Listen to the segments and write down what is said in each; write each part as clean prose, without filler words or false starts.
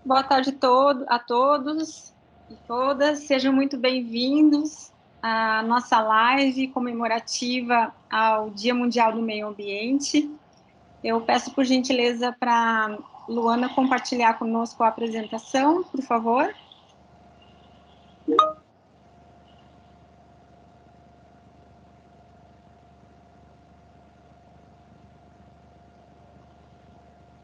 Boa tarde a todos e todas. Sejam muito bem-vindos à nossa live comemorativa ao Dia Mundial do Meio Ambiente. Eu peço, por gentileza, para Luana compartilhar conosco a apresentação, por favor.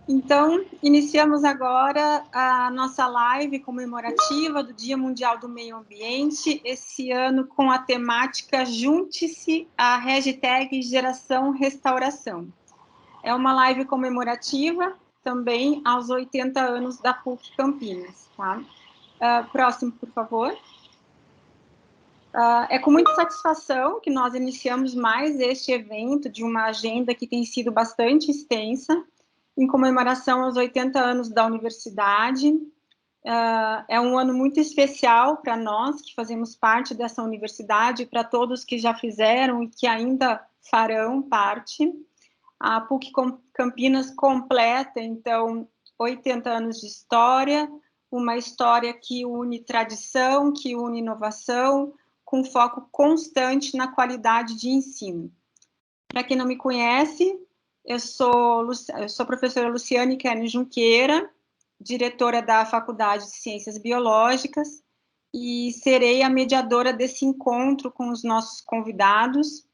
Então, iniciamos agora a nossa live comemorativa do Dia Mundial do Meio Ambiente, esse ano com a temática Junte-se à hashtag Geração Restauração. É uma live comemorativa também aos 80 anos da PUC Campinas. Tá? Próximo, por favor. É com muita satisfação que nós iniciamos mais este evento de uma agenda que tem sido bastante extensa, em comemoração aos 80 anos da universidade. É um ano muito especial para nós que fazemos parte dessa universidade, para todos que já fizeram e que ainda farão parte. A PUC Campinas completa, então, 80 anos de história, uma história que une tradição, que une inovação, com foco constante na qualidade de ensino. Para quem não me conhece, eu sou a professora Luciane Kern Junqueira, diretora da Faculdade de Ciências Biológicas, e serei a mediadora desse encontro com os nossos convidados,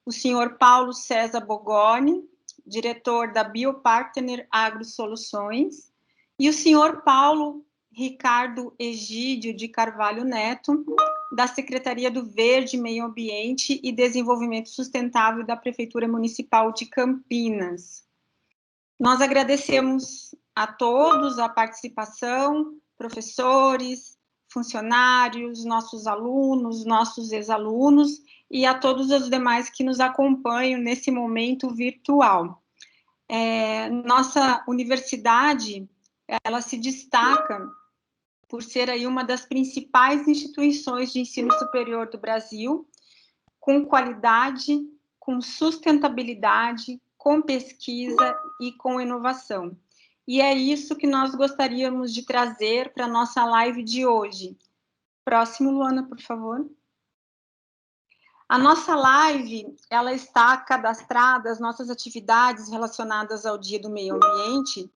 o senhor Paulo César Bogoni, diretor da Biopartner AgroSoluções, e o senhor Paulo Ricardo Egídio de Carvalho Neto, da Secretaria do Verde, Meio Ambiente e Desenvolvimento Sustentável da Prefeitura Municipal de Campinas. Nós agradecemos a todos a participação, professores, funcionários, nossos alunos, nossos ex-alunos e a todos os demais que nos acompanham nesse momento virtual. Nossa universidade, ela se destaca por ser aí uma das principais instituições de ensino superior do Brasil, com qualidade, com sustentabilidade, com pesquisa e com inovação. E é isso que nós gostaríamos de trazer para a nossa live de hoje. Próximo, Luana, por favor. A nossa live, ela está cadastrada, as nossas atividades relacionadas ao Dia do Meio Ambiente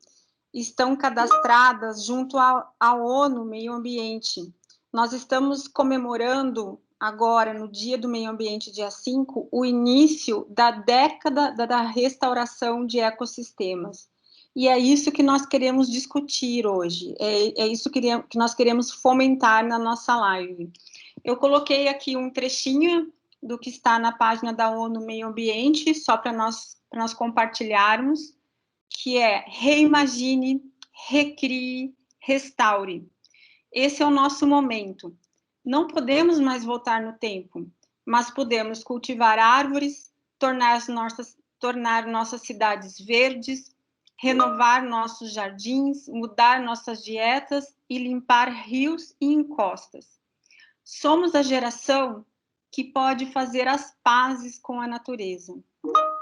estão cadastradas junto à ONU Meio Ambiente. Nós estamos comemorando agora, no Dia do Meio Ambiente, dia 5, o início da década da restauração de ecossistemas. E é isso que nós queremos discutir hoje, é isso que nós queremos fomentar na nossa live. Eu coloquei aqui um trechinho do que está na página da ONU Meio Ambiente, só para nós compartilharmos, que é reimagine, recrie, restaure. Esse é o nosso momento. Não podemos mais voltar no tempo, mas podemos cultivar árvores, tornar nossas cidades verdes, renovar nossos jardins, mudar nossas dietas e limpar rios e encostas. Somos a geração que pode fazer as pazes com a natureza.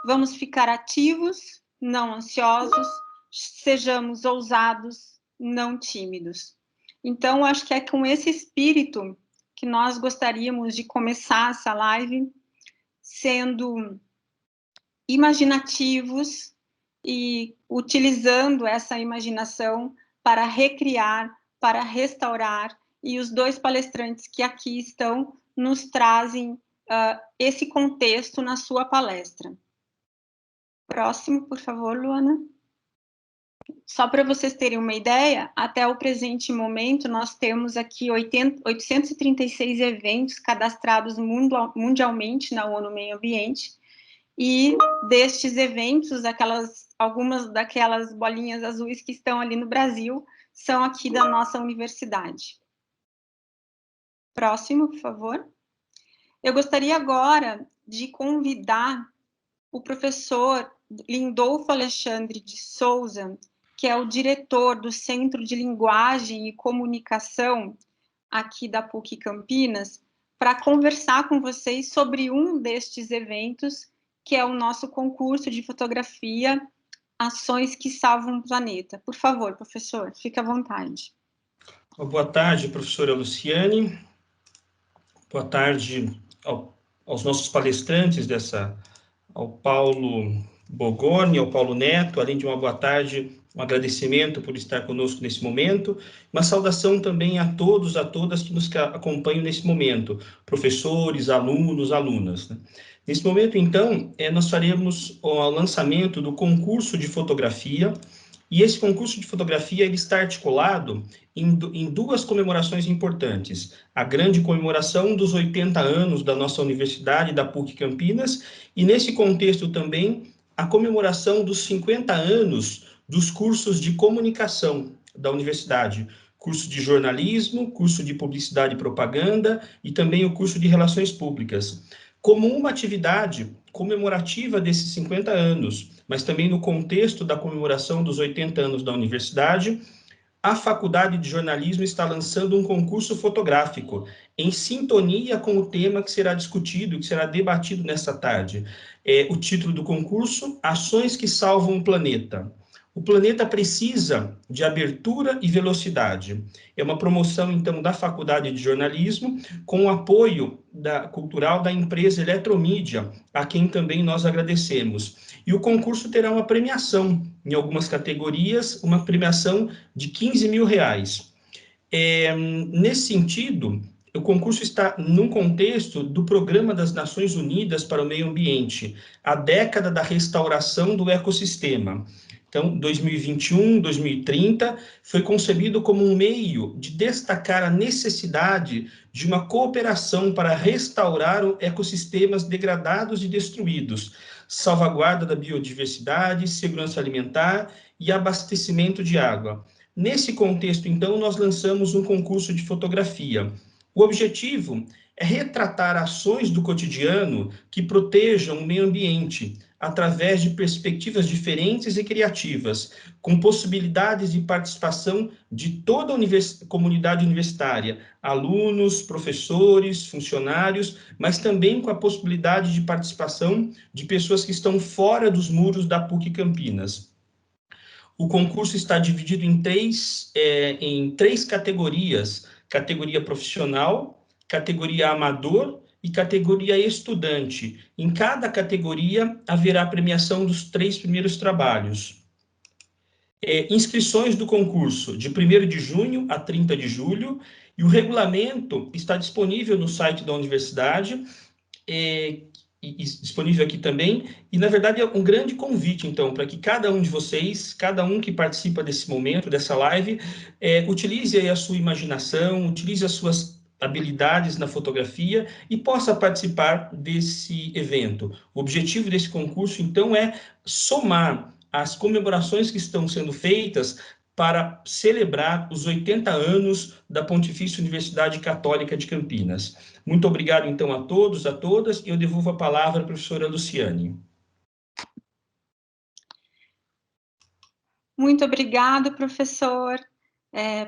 Vamos ficar ativos, não ansiosos, sejamos ousados, não tímidos. Então, acho que é com esse espírito que nós gostaríamos de começar essa live, sendo imaginativos e utilizando essa imaginação para recriar, para restaurar, e os dois palestrantes que aqui estão nos trazem esse contexto na sua palestra. Próximo, por favor, Luana. Só para vocês terem uma ideia, até o presente momento, nós temos aqui 836 eventos cadastrados mundialmente na ONU Meio Ambiente, e destes eventos, algumas daquelas bolinhas azuis que estão ali no Brasil, são aqui da nossa universidade. Próximo, por favor. Eu gostaria agora de convidar o professor Lindolfo Alexandre de Souza, que é o diretor do Centro de Linguagem e Comunicação aqui da PUC Campinas, para conversar com vocês sobre um destes eventos, que é o nosso concurso de fotografia Ações que Salvam o Planeta. Por favor, professor, fique à vontade. Uma boa tarde, professora Luciane. Boa tarde aos nossos palestrantes ao Paulo Bogoni, ao Paulo Neto, além de uma boa tarde, um agradecimento por estar conosco nesse momento, uma saudação também a todos, a todas que nos acompanham nesse momento, professores, alunos, alunas, né? Nesse momento, então, nós faremos o lançamento do concurso de fotografia, e esse concurso de fotografia ele está articulado em duas comemorações importantes. A grande comemoração dos 80 anos da nossa universidade, da PUC Campinas, e nesse contexto também a comemoração dos 50 anos dos cursos de comunicação da universidade. Curso de jornalismo, curso de publicidade e propaganda e também o curso de relações públicas. Como uma atividade comemorativa desses 50 anos, mas também no contexto da comemoração dos 80 anos da universidade, a Faculdade de Jornalismo está lançando um concurso fotográfico, em sintonia com o tema que será discutido, que será debatido nesta tarde. O título do concurso, Ações que Salvam o Planeta. O planeta precisa de abertura e velocidade. É uma promoção, então, da Faculdade de Jornalismo, com o apoio cultural da empresa Eletromídia, a quem também nós agradecemos. E o concurso terá uma premiação, em algumas categorias, uma premiação de R$15 mil. Nesse sentido, o concurso está num contexto do Programa das Nações Unidas para o Meio Ambiente, a década da restauração do ecossistema. Então, 2021, 2030, foi concebido como um meio de destacar a necessidade de uma cooperação para restaurar ecossistemas degradados e destruídos, salvaguarda da biodiversidade, segurança alimentar e abastecimento de água. Nesse contexto, então, nós lançamos um concurso de fotografia. O objetivo é retratar ações do cotidiano que protejam o meio ambiente, através de perspectivas diferentes e criativas, com possibilidades de participação de toda a comunidade universitária, alunos, professores, funcionários, mas também com a possibilidade de participação de pessoas que estão fora dos muros da PUC Campinas. O concurso está dividido em três categorias: categoria profissional, categoria amador e categoria estudante. Em cada categoria haverá premiação dos 3 primeiros trabalhos. Inscrições do concurso de 1º de junho a 30 de julho, e o regulamento está disponível no site da universidade, e disponível aqui também, e na verdade é um grande convite, então, para que cada um de vocês, cada um que participa desse momento, dessa live, utilize aí a sua imaginação, utilize as suas habilidades na fotografia e possa participar desse evento. O objetivo desse concurso, então, é somar as comemorações que estão sendo feitas para celebrar os 80 anos da Pontifícia Universidade Católica de Campinas. Muito obrigado, então, a todos, a todas, e eu devolvo a palavra à professora Luciane. Muito obrigada, professor.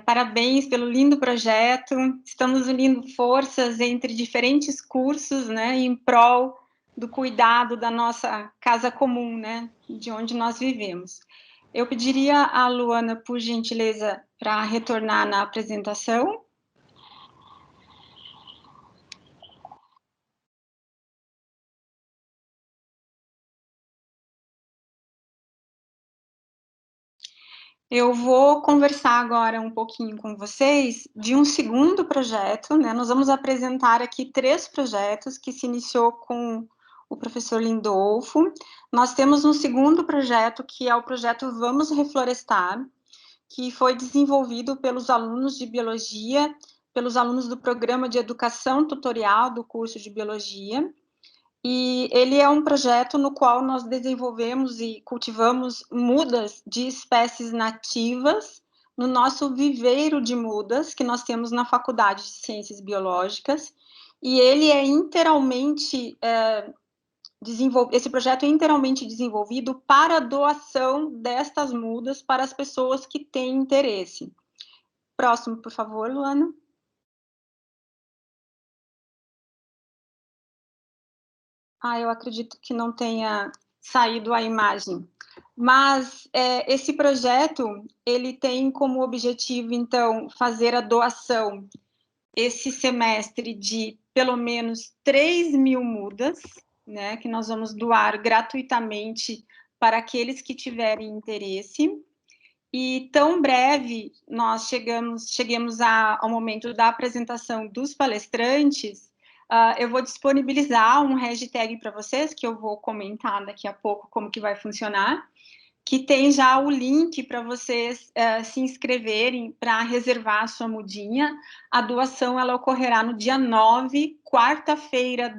Parabéns pelo lindo projeto. Estamos unindo forças entre diferentes cursos, né, em prol do cuidado da nossa casa comum, né, de onde nós vivemos. Eu pediria à Luana, por gentileza, para retornar na apresentação. Eu vou conversar agora um pouquinho com vocês de um segundo projeto, né? Nós vamos apresentar aqui 3 projetos que se iniciou com o professor Lindolfo. Nós temos um segundo projeto, que é o projeto Vamos Reflorestar, que foi desenvolvido pelos alunos de biologia, pelos alunos do programa de educação tutorial do curso de biologia. E ele é um projeto no qual nós desenvolvemos e cultivamos mudas de espécies nativas no nosso viveiro de mudas que nós temos na Faculdade de Ciências Biológicas. E ele é inteiramente esse projeto é inteiramente desenvolvido para a doação destas mudas para as pessoas que têm interesse. Próximo, por favor, Luana. Eu acredito que não tenha saído a imagem. Mas esse projeto, ele tem como objetivo, então, fazer a doação esse semestre de pelo menos 3.000 mudas, né, que nós vamos doar gratuitamente para aqueles que tiverem interesse. E tão breve nós cheguemos ao momento da apresentação dos palestrantes, eu vou disponibilizar um hashtag para vocês, que eu vou comentar daqui a pouco como que vai funcionar, que tem já o link para vocês se inscreverem para reservar a sua mudinha. A doação ela ocorrerá no dia 9, quarta-feira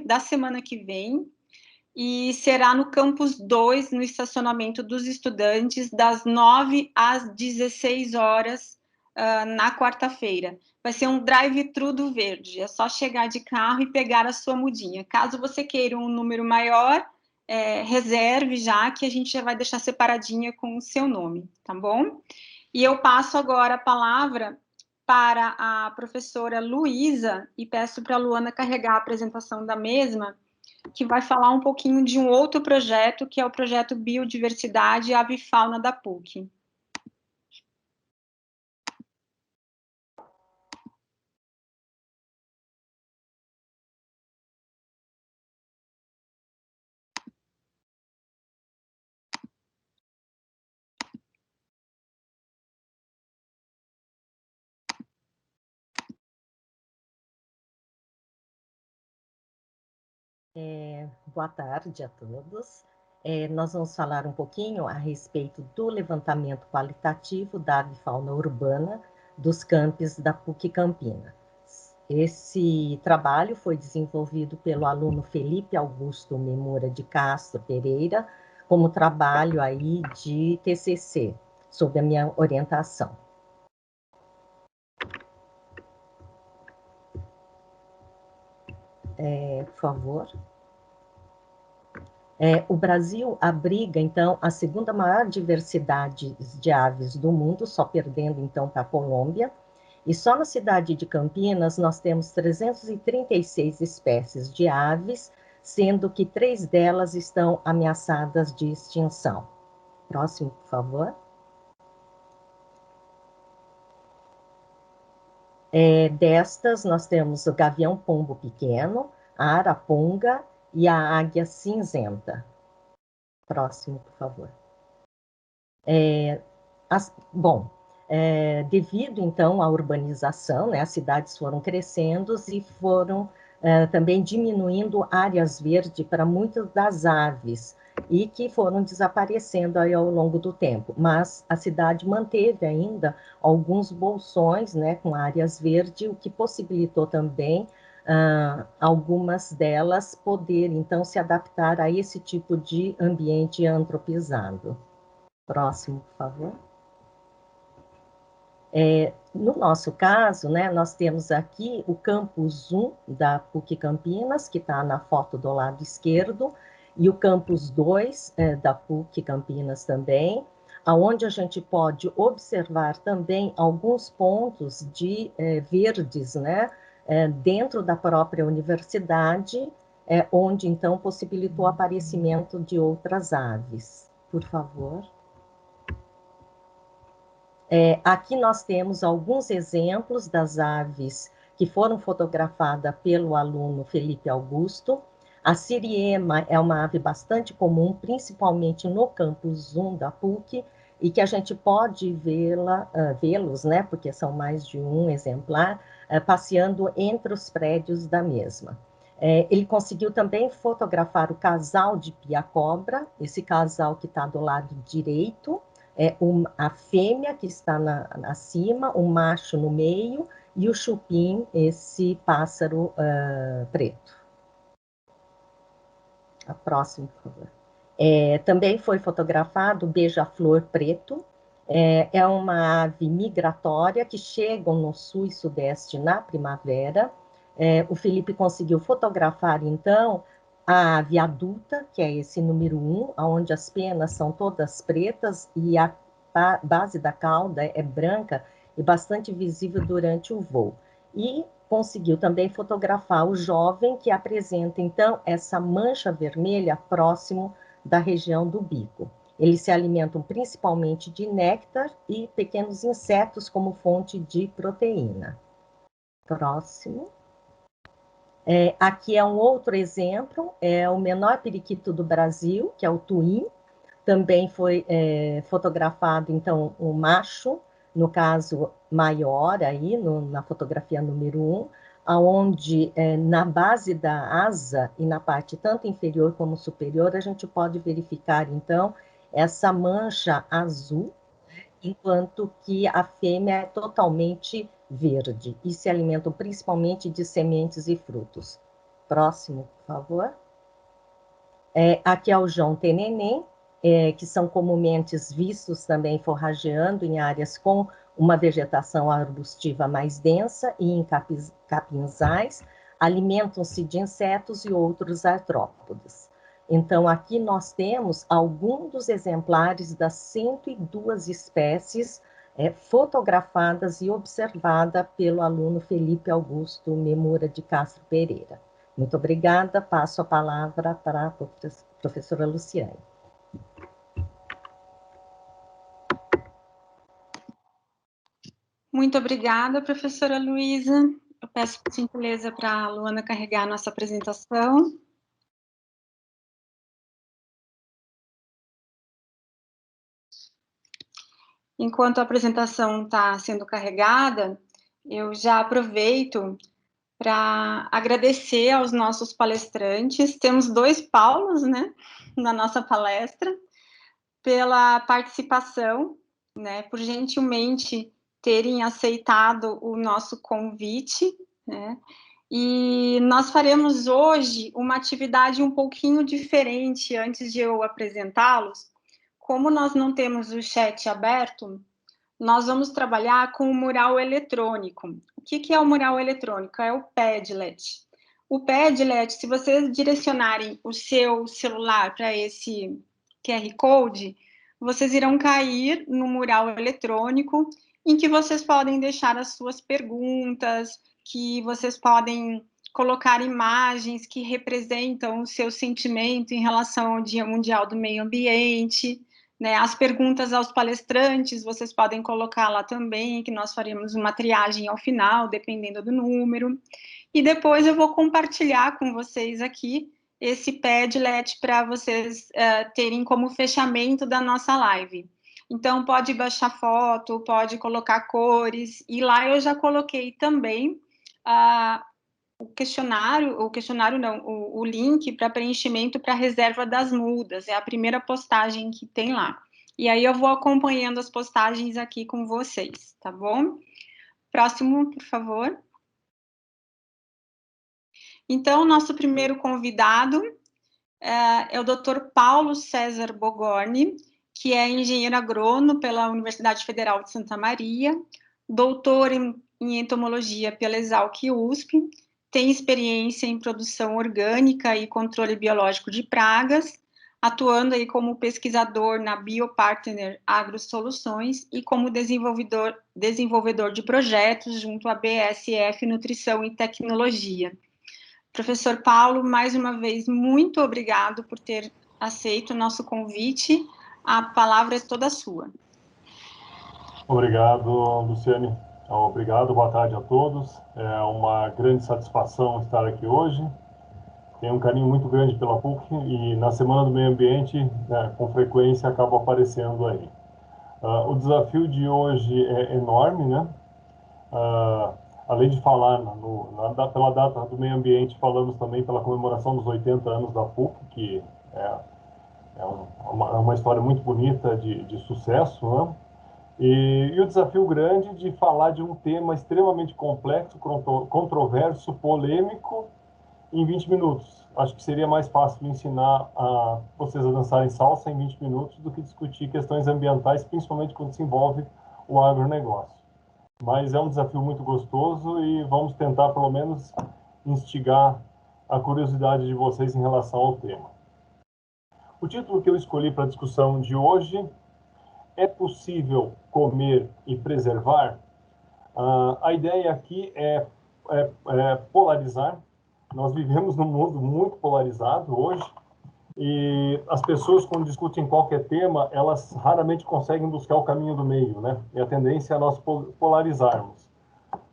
da semana que vem, e será no Campus 2, no estacionamento dos estudantes, das 9 às 16 horas, na quarta-feira. Vai ser um drive-thru do Verde, é só chegar de carro e pegar a sua mudinha. Caso você queira um número maior, reserve já, que a gente já vai deixar separadinha com o seu nome, tá bom? E eu passo agora a palavra para a professora Luísa, e peço para a Luana carregar a apresentação da mesma, que vai falar um pouquinho de um outro projeto, que é o projeto Biodiversidade e Avifauna da PUC. Boa tarde a todos. Nós vamos falar um pouquinho a respeito do levantamento qualitativo da avifauna urbana dos campos da PUC Campinas. Esse trabalho foi desenvolvido pelo aluno Felipe Augusto Memura de Castro Pereira, como trabalho aí de TCC, sob a minha orientação. Por favor. O Brasil abriga, então, a segunda maior diversidade de aves do mundo, só perdendo, então, para a Colômbia. E só na cidade de Campinas nós temos 336 espécies de aves, sendo que 3 delas estão ameaçadas de extinção. Próximo, por favor. Destas, nós temos o gavião-pombo pequeno, a araponga e a águia cinzenta. Próximo, por favor. Devido, então, à urbanização, né, as cidades foram crescendo e foram também diminuindo áreas verdes para muitas das aves, e que foram desaparecendo aí ao longo do tempo. Mas a cidade manteve ainda alguns bolsões, né, com áreas verdes, o que possibilitou também algumas delas poderem, então, se adaptar a esse tipo de ambiente antropizado. Próximo, por favor. No nosso caso, né, nós temos aqui o campus 1 da PUC Campinas, que está na foto do lado esquerdo, e o campus 2 da PUC Campinas também, onde a gente pode observar também alguns pontos de verdes, né, dentro da própria universidade, onde, então, possibilitou o aparecimento de outras aves. Por favor. Aqui nós temos alguns exemplos das aves que foram fotografadas pelo aluno Felipe Augusto. A siriema é uma ave bastante comum, principalmente no campus 1 da PUC, e que a gente pode vê-los, né, porque são mais de um exemplar, passeando entre os prédios da mesma. Ele conseguiu também fotografar o casal de pia-cobra, esse casal que está do lado direito, a fêmea que está acima, o macho no meio, e o chupim, esse pássaro preto. A próxima, por favor. Também foi fotografado o beija-flor preto. É uma ave migratória que chega no sul e sudeste na primavera. O Felipe conseguiu fotografar, então, a ave adulta, que é esse número 1, onde as penas são todas pretas e a base da cauda é branca e bastante visível durante o voo. E conseguiu também fotografar o jovem, que apresenta, então, essa mancha vermelha próximo da região do bico. Eles se alimentam principalmente de néctar e pequenos insetos como fonte de proteína. Próximo. Aqui é um outro exemplo, é o menor periquito do Brasil, que é o tuim. Também foi fotografado, então, o macho, no caso maior, aí, na fotografia número 1, onde na base da asa e na parte tanto inferior como superior, a gente pode verificar, então, essa mancha azul, enquanto que a fêmea é totalmente verde e se alimentam principalmente de sementes e frutos. Próximo, por favor. Aqui é o João Teneném, que são comumente vistos também forrageando em áreas com uma vegetação arbustiva mais densa e em capinzais, alimentam-se de insetos e outros artrópodes. Então, aqui nós temos alguns dos exemplares das 102 espécies fotografadas e observadas pelo aluno Felipe Augusto Memura de Castro Pereira. Muito obrigada, passo a palavra para a professora Luciane. Muito obrigada, professora Luísa. Eu peço por gentileza para a Luana carregar a nossa apresentação. Enquanto a apresentação está sendo carregada, eu já aproveito para agradecer aos nossos palestrantes. Temos 2 Paulos, né, na nossa palestra, pela participação, né, por gentilmente terem aceitado o nosso convite, né, e nós faremos hoje uma atividade um pouquinho diferente antes de eu apresentá-los. Como nós não temos o chat aberto, nós vamos trabalhar com o mural eletrônico. O que é o mural eletrônico? É o Padlet. O Padlet, se vocês direcionarem o seu celular para esse QR Code, vocês irão cair no mural eletrônico, em que vocês podem deixar as suas perguntas, que vocês podem colocar imagens que representam o seu sentimento em relação ao Dia Mundial do Meio Ambiente, né? As perguntas aos palestrantes, vocês podem colocar lá também, que nós faremos uma triagem ao final, dependendo do número. E depois eu vou compartilhar com vocês aqui esse Padlet para vocês terem como fechamento da nossa live. Então, pode baixar foto, pode colocar cores, e lá eu já coloquei também o link para preenchimento para reserva das mudas, é a primeira postagem que tem lá. E aí eu vou acompanhando as postagens aqui com vocês, tá bom? Próximo, por favor. Então, nosso primeiro convidado é o Dr. Paulo César Bogorni, que é engenheiro agrônomo pela Universidade Federal de Santa Maria, doutor em entomologia pela Exalc USP, tem experiência em produção orgânica e controle biológico de pragas, atuando aí como pesquisador na Biopartner AgroSoluções e como desenvolvedor de projetos junto à BSF Nutrição e Tecnologia. Professor Paulo, mais uma vez, muito obrigado por ter aceito o nosso convite. A palavra é toda sua. Obrigado, Luciane. Obrigado, boa tarde a todos. É uma grande satisfação estar aqui hoje. Tenho um carinho muito grande pela PUC e na Semana do Meio Ambiente, com frequência, acabo aparecendo aí. O desafio de hoje é enorme, né? Além de falar pela data do meio ambiente, falamos também pela comemoração dos 80 anos da PUC, que é uma história muito bonita de sucesso, né? E o desafio grande de falar de um tema extremamente complexo, controverso, polêmico, em 20 minutos. Acho que seria mais fácil ensinar vocês a dançarem salsa em 20 minutos do que discutir questões ambientais, principalmente quando se envolve o agronegócio. Mas é um desafio muito gostoso e vamos tentar, pelo menos, instigar a curiosidade de vocês em relação ao tema. O título que eu escolhi para a discussão de hoje: é possível comer e preservar? A ideia aqui é polarizar. Nós vivemos num mundo muito polarizado hoje E as pessoas, quando discutem qualquer tema, elas raramente conseguem buscar o caminho do meio, né? E a tendência é nós polarizarmos.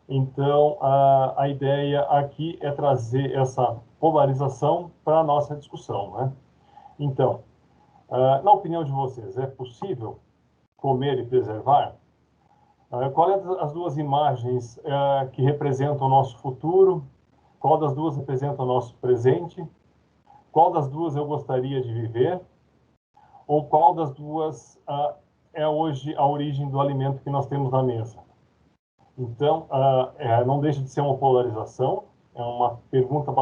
Então, a ideia aqui é trazer essa polarização para a nossa discussão, né? Então, na opinião de vocês, é possível comer e preservar? Qual é as duas imagens que representam o nosso futuro? Qual das duas representa o nosso presente? Qual das duas eu gostaria de viver? Ou qual das duas é hoje a origem do alimento que nós temos na mesa? Então, não deixa de ser uma polarização, é uma pergunta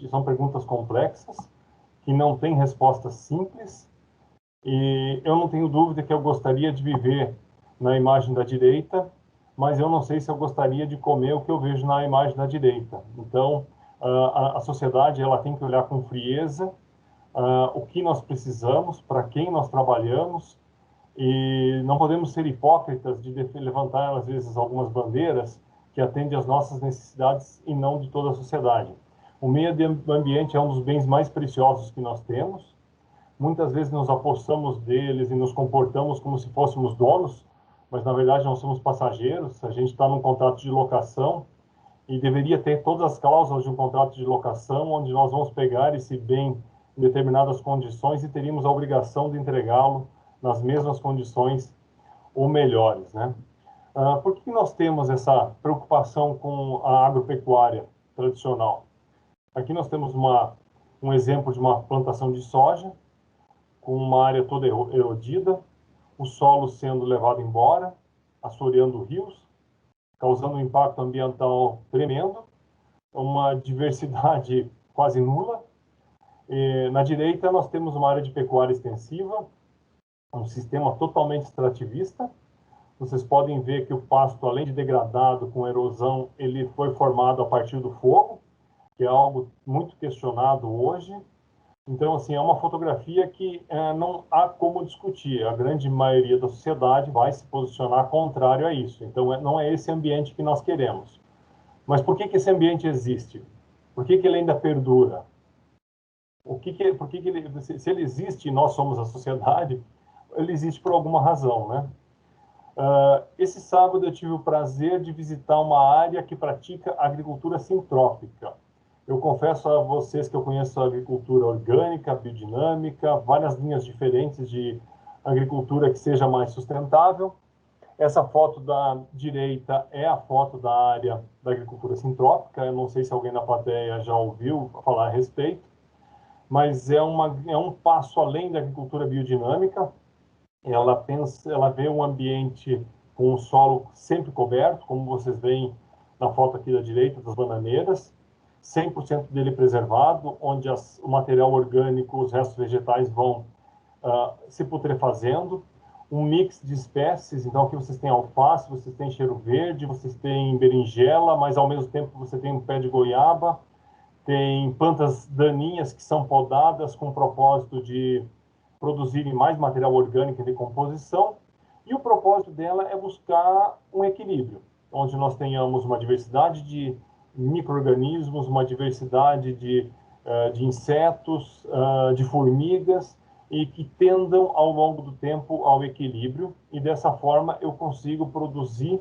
são perguntas complexas, que não têm respostas simples, e eu não tenho dúvida que eu gostaria de viver na imagem da direita, mas eu não sei se eu gostaria de comer o que eu vejo na imagem da direita. Então, a sociedade ela tem que olhar com frieza o que nós precisamos, para quem nós trabalhamos, e não podemos ser hipócritas de levantar, às vezes, algumas bandeiras que atendem às nossas necessidades e não de toda a sociedade. O meio ambiente é um dos bens mais preciosos que nós temos. Muitas vezes nos apossamos deles e nos comportamos como se fôssemos donos, mas na verdade nós somos passageiros. A gente está num contrato de locação e deveria ter todas as cláusulas de um contrato de locação, onde nós vamos pegar esse bem em determinadas condições e teríamos a obrigação de entregá-lo nas mesmas condições ou melhores, né? Por que nós temos essa preocupação com a agropecuária tradicional? Aqui nós temos um exemplo de uma plantação de soja, com uma área toda erodida, o solo sendo levado embora, assoreando rios, causando um impacto ambiental tremendo, uma diversidade quase nula. Na direita, nós temos uma área de pecuária extensiva, um sistema totalmente extrativista. Vocês podem ver que o pasto, além de degradado com erosão, ele foi formado a partir do fogo, que é algo muito questionado hoje. Então, assim, é uma fotografia que não há como discutir. A grande maioria da sociedade vai se posicionar contrário a isso. Então, não é esse ambiente que nós queremos. Mas por que esse ambiente existe? Por que ele ainda perdura? Se ele existe e nós somos a sociedade, ele existe por alguma razão, né? Esse sábado eu tive o prazer de visitar uma área que pratica agricultura sintrópica. Eu confesso a vocês que eu conheço a agricultura orgânica, biodinâmica, várias linhas diferentes de agricultura que seja mais sustentável. Essa foto da direita é a foto da área da agricultura sintrópica. Eu não sei se alguém na plateia já ouviu falar a respeito, mas é um passo além da agricultura biodinâmica. Ela vê um ambiente com o solo sempre coberto, como vocês veem na foto aqui da direita, das bananeiras, 100% dele preservado, onde o material orgânico, os restos vegetais vão se putrefazendo, um mix de espécies. Então aqui vocês têm alface, vocês têm cheiro verde, vocês têm berinjela, mas ao mesmo tempo você tem um pé de goiaba, tem plantas daninhas que são podadas com o propósito de produzirem mais material orgânico em decomposição, e o propósito dela é buscar um equilíbrio, onde nós tenhamos uma diversidade de micro-organismos, uma diversidade de insetos, de formigas, e que tendam ao longo do tempo ao equilíbrio, e dessa forma eu consigo produzir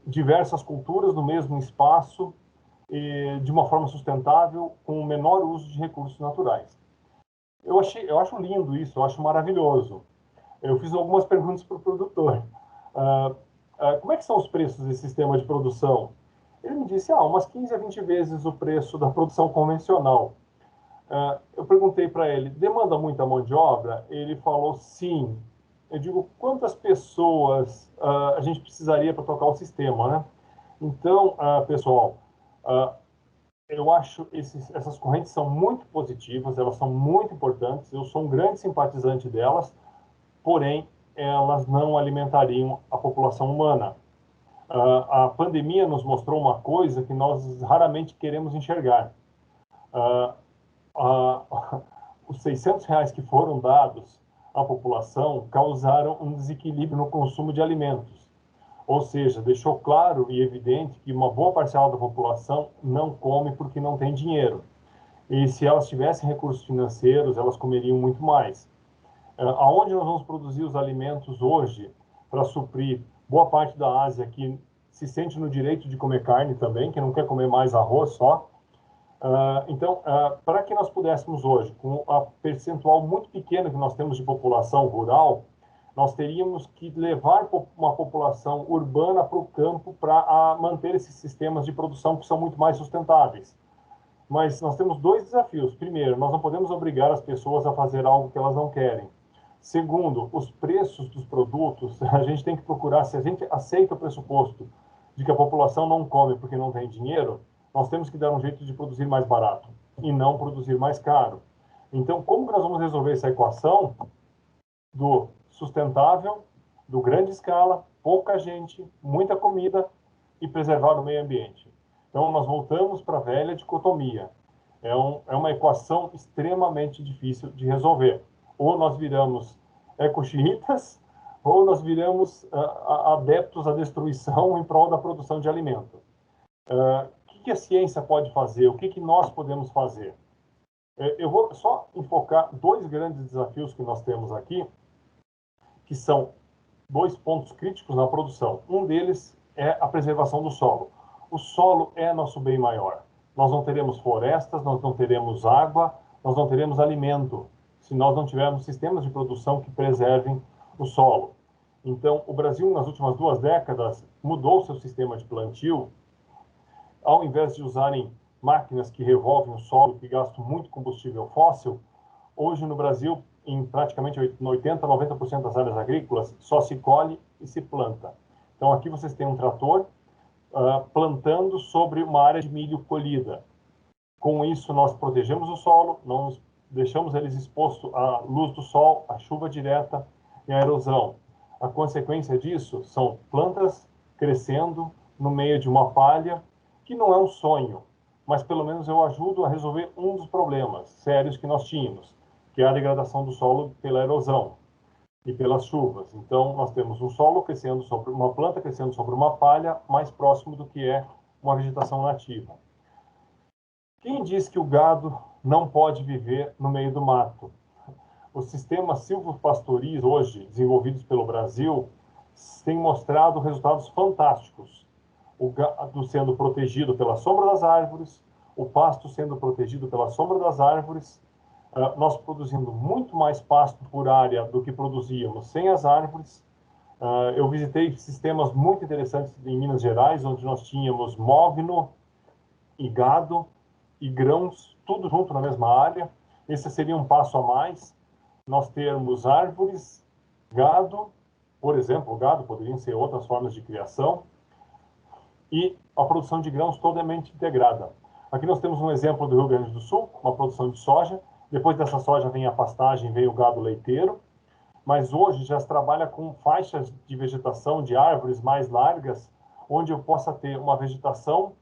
diversas culturas no mesmo espaço, de uma forma sustentável, com o menor uso de recursos naturais. Eu acho lindo isso, eu acho maravilhoso. Eu fiz algumas perguntas para o produtor. Como é que são os preços desse sistema de produção? Ele me disse, umas 15 a 20 vezes o preço da produção convencional. Eu perguntei para ele, demanda muita mão de obra? Ele falou, sim. Eu digo, quantas pessoas a gente precisaria para tocar o sistema, né? Então, pessoal, eu acho essas correntes são muito positivas, elas são muito importantes, eu sou um grande simpatizante delas, porém, elas não alimentariam a população humana. A pandemia nos mostrou uma coisa que nós raramente queremos enxergar. Os R$600 que foram dados à população causaram um desequilíbrio no consumo de alimentos. Ou seja, deixou claro e evidente que uma boa parcela da população não come porque não tem dinheiro. E se elas tivessem recursos financeiros, elas comeriam muito mais. Aonde nós vamos produzir os alimentos hoje para suprir boa parte da Ásia que se sente no direito de comer carne também, que não quer comer mais arroz só. Então, para que nós pudéssemos hoje, com a percentual muito pequena que nós temos de população rural, nós teríamos que levar uma população urbana para o campo para manter esses sistemas de produção que são muito mais sustentáveis. Mas nós temos dois desafios. Primeiro, nós não podemos obrigar as pessoas a fazer algo que elas não querem. Segundo, os preços dos produtos, a gente tem que procurar, se a gente aceita o pressuposto de que a população não come porque não tem dinheiro, nós temos que dar um jeito de produzir mais barato e não produzir mais caro. Então, como que nós vamos resolver essa equação do sustentável, do grande escala, pouca gente, muita comida e preservar o meio ambiente? Então, nós voltamos para a velha dicotomia. É uma equação extremamente difícil de resolver. Ou nós viramos ecoxiitas, ou nós viramos adeptos à destruição em prol da produção de alimento. O que a ciência pode fazer? O que nós podemos fazer? Eu vou só enfocar dois grandes desafios que nós temos aqui, que são dois pontos críticos na produção. Um deles é a preservação do solo. O solo é nosso bem maior. Nós não teremos florestas, nós não teremos água, nós não teremos alimento, se nós não tivermos sistemas de produção que preservem o solo. Então, o Brasil, nas últimas 2 décadas, mudou seu sistema de plantio. Ao invés de usarem máquinas que revolvem o solo, que gastam muito combustível fóssil, hoje no Brasil, em praticamente 80%, 90% das áreas agrícolas, só se colhe e se planta. Então, aqui vocês têm um trator plantando sobre uma área de milho colhida. Com isso, nós protegemos o solo, não deixamos eles expostos à luz do sol, à chuva direta e à erosão. A consequência disso são plantas crescendo no meio de uma palha, que não é um sonho, mas pelo menos eu ajudo a resolver um dos problemas sérios que nós tínhamos, que é a degradação do solo pela erosão e pelas chuvas. Então, nós temos um solo crescendo sobre uma planta crescendo sobre uma palha mais próximo do que é uma vegetação nativa. Quem diz que o gado não pode viver no meio do mato? Os sistemas silvopastoris hoje desenvolvidos pelo Brasil têm mostrado resultados fantásticos. O gado sendo protegido pela sombra das árvores, o pasto sendo protegido pela sombra das árvores, nós produzindo muito mais pasto por área do que produzíamos sem as árvores. Eu visitei sistemas muito interessantes em Minas Gerais, onde nós tínhamos mogno e gado e grãos, tudo junto na mesma área. Esse seria um passo a mais. Nós termos árvores, gado, por exemplo, gado, poderiam ser outras formas de criação, e a produção de grãos totalmente integrada. Aqui nós temos um exemplo do Rio Grande do Sul, uma produção de soja. Depois dessa soja vem a pastagem, vem o gado leiteiro, mas hoje já se trabalha com faixas de vegetação de árvores mais largas, onde eu possa ter uma vegetação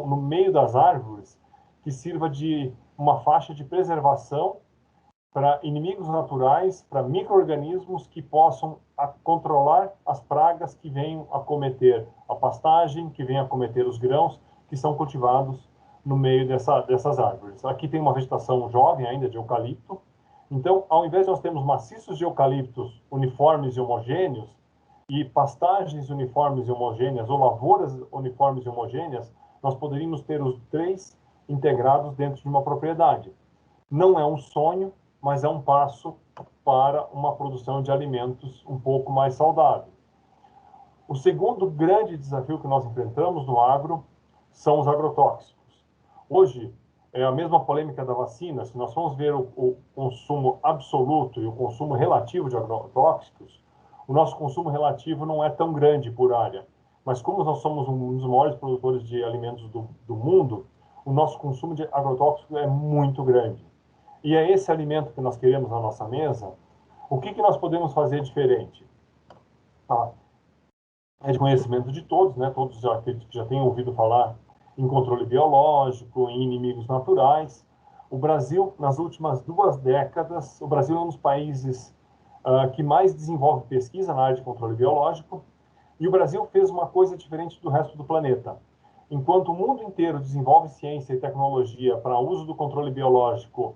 no meio das árvores que sirva de uma faixa de preservação para inimigos naturais, para micro-organismos que possam controlar as pragas que venham a acometer a pastagem, que venham a acometer os grãos que são cultivados no meio dessas árvores. Aqui tem uma vegetação jovem ainda de eucalipto. Então, ao invés de nós termos maciços de eucaliptos uniformes e homogêneos, e pastagens uniformes e homogêneas, ou lavouras uniformes e homogêneas, nós poderíamos ter os 3 integrados dentro de uma propriedade. Não é um sonho, mas é um passo para uma produção de alimentos um pouco mais saudável. O segundo grande desafio que nós enfrentamos no agro são os agrotóxicos. Hoje, é a mesma polêmica da vacina. Se nós formos ver o consumo absoluto e o consumo relativo de agrotóxicos, o nosso consumo relativo não é tão grande por área. Mas como nós somos um dos maiores produtores de alimentos do mundo, o nosso consumo de agrotóxicos é muito grande. E é esse alimento que nós queremos na nossa mesa. O que nós podemos fazer diferente? É de conhecimento de todos, né? Todos já têm ouvido falar em controle biológico, em inimigos naturais. O Brasil, nas últimas 2 décadas, o Brasil é um dos países que mais desenvolve pesquisa na área de controle biológico, e o Brasil fez uma coisa diferente do resto do planeta. enquanto o mundo inteiro desenvolve ciência e tecnologia para uso do controle biológico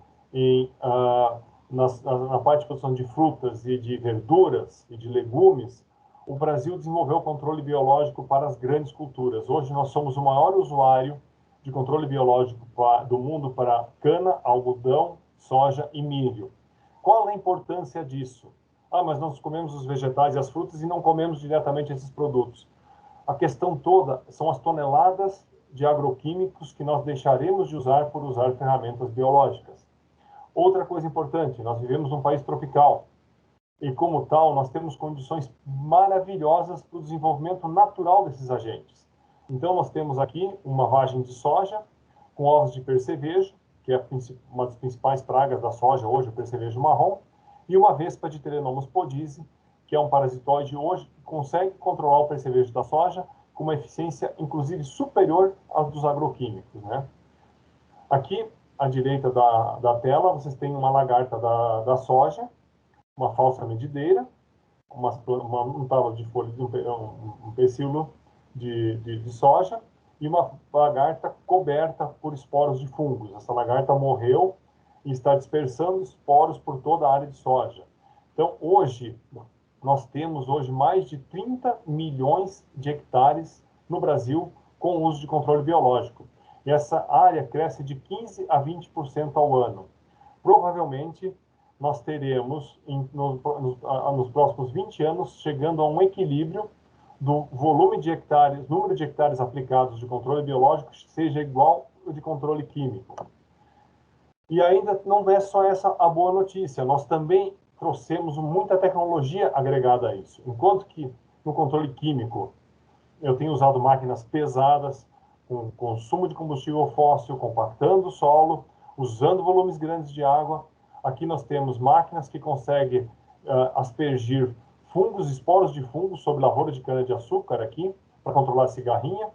na parte de produção de frutas e de verduras e de legumes, o Brasil desenvolveu o controle biológico para as grandes culturas. Hoje nós somos o maior usuário de controle biológico do mundo para cana, algodão, soja e milho. Qual a importância disso? Mas nós comemos os vegetais e as frutas e não comemos diretamente esses produtos. A questão toda são as toneladas de agroquímicos que nós deixaremos de usar por usar ferramentas biológicas. Outra coisa importante, nós vivemos num país tropical e, como tal, nós temos condições maravilhosas para o desenvolvimento natural desses agentes. Então, nós temos aqui uma vagem de soja com ovos de percevejo, que é uma das principais pragas da soja hoje, o percevejo marrom, e uma vespa de Telenomus podise, que é um parasitoide hoje que consegue controlar o percevejo da soja com uma eficiência, inclusive, superior à dos agroquímicos, né? Aqui, à direita da tela, vocês têm uma lagarta da soja, uma falsa medideira, um talo de folha, um pecíolo de soja, e uma lagarta coberta por esporos de fungos. Essa lagarta morreu e está dispersando esporos por toda a área de soja. Então, hoje, nós temos hoje mais de 30 milhões de hectares no Brasil com o uso de controle biológico. E essa área cresce de 15% a 20% ao ano. Provavelmente, nós teremos, nos próximos 20 anos, chegando a um equilíbrio do volume de hectares, número de hectares aplicados de controle biológico seja igual ao de controle químico. E ainda não é só essa a boa notícia, nós também trouxemos muita tecnologia agregada a isso. Enquanto que no controle químico eu tenho usado máquinas pesadas, com consumo de combustível fóssil, compactando o solo, usando volumes grandes de água, aqui nós temos máquinas que conseguem aspergir fungos, esporos de fungos sobre lavoura de cana-de-açúcar aqui, para controlar a cigarrinha.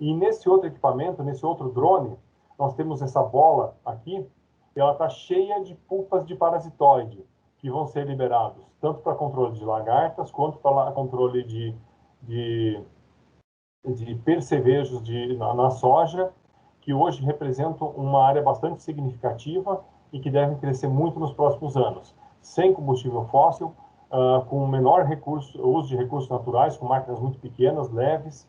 E nesse outro equipamento, nesse outro drone, nós temos essa bola aqui, e ela está cheia de pulpas de parasitoide, que vão ser liberados, tanto para controle de lagartas, quanto para controle de percevejos na soja, que hoje representam uma área bastante significativa e que devem crescer muito nos próximos anos. Sem combustível fóssil, com menor uso de recursos naturais, com máquinas muito pequenas, leves,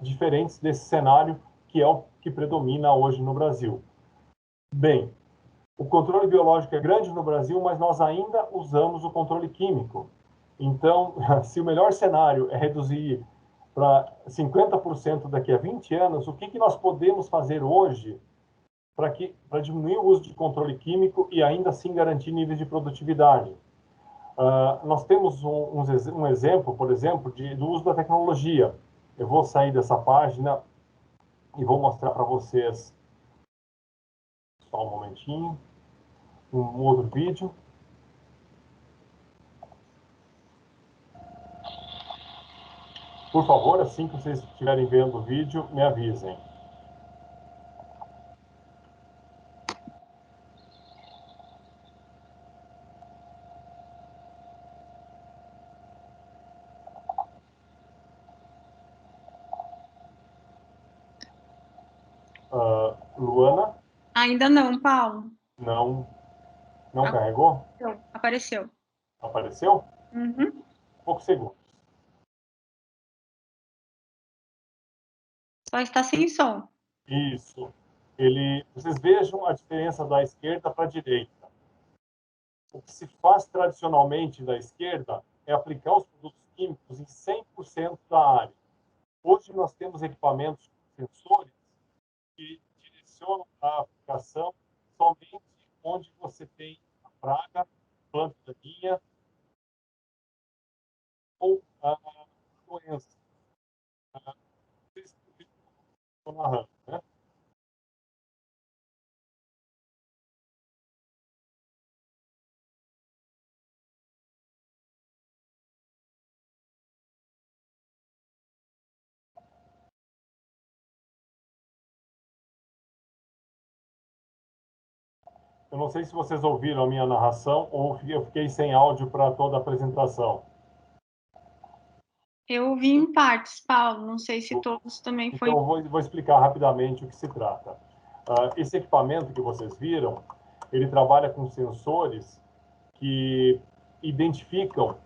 diferentes desse cenário que é o que predomina hoje no Brasil. Bem, o controle biológico é grande no Brasil, mas nós ainda usamos o controle químico. Então, se o melhor cenário é reduzir para 50% daqui a 20 anos, o que nós podemos fazer hoje para diminuir o uso de controle químico e ainda assim garantir níveis de produtividade? Nós temos um exemplo, por exemplo, do uso da tecnologia. Eu vou sair dessa página e vou mostrar para vocês, só um momentinho, um outro vídeo. Por favor, assim que vocês estiverem vendo o vídeo, me avisem. Luana? Ainda não, Paulo. Não carregou? Apareceu. Apareceu? Uhum. Poucos segundos. Só está sem som. Isso. Vocês vejam a diferença da esquerda para a direita. O que se faz tradicionalmente da esquerda é aplicar os produtos químicos em 100% da área. Hoje nós temos equipamentos com sensores que direcionam a aplicação somente onde você tem a praga, planta daninha ou a doença. Vocês estão narrando, né? Eu não sei se vocês ouviram a minha narração ou eu fiquei sem áudio para toda a apresentação. Eu ouvi em partes, Paulo, não sei se todos também foi... Então, eu vou explicar rapidamente o que se trata. Esse equipamento que vocês viram, ele trabalha com sensores que identificam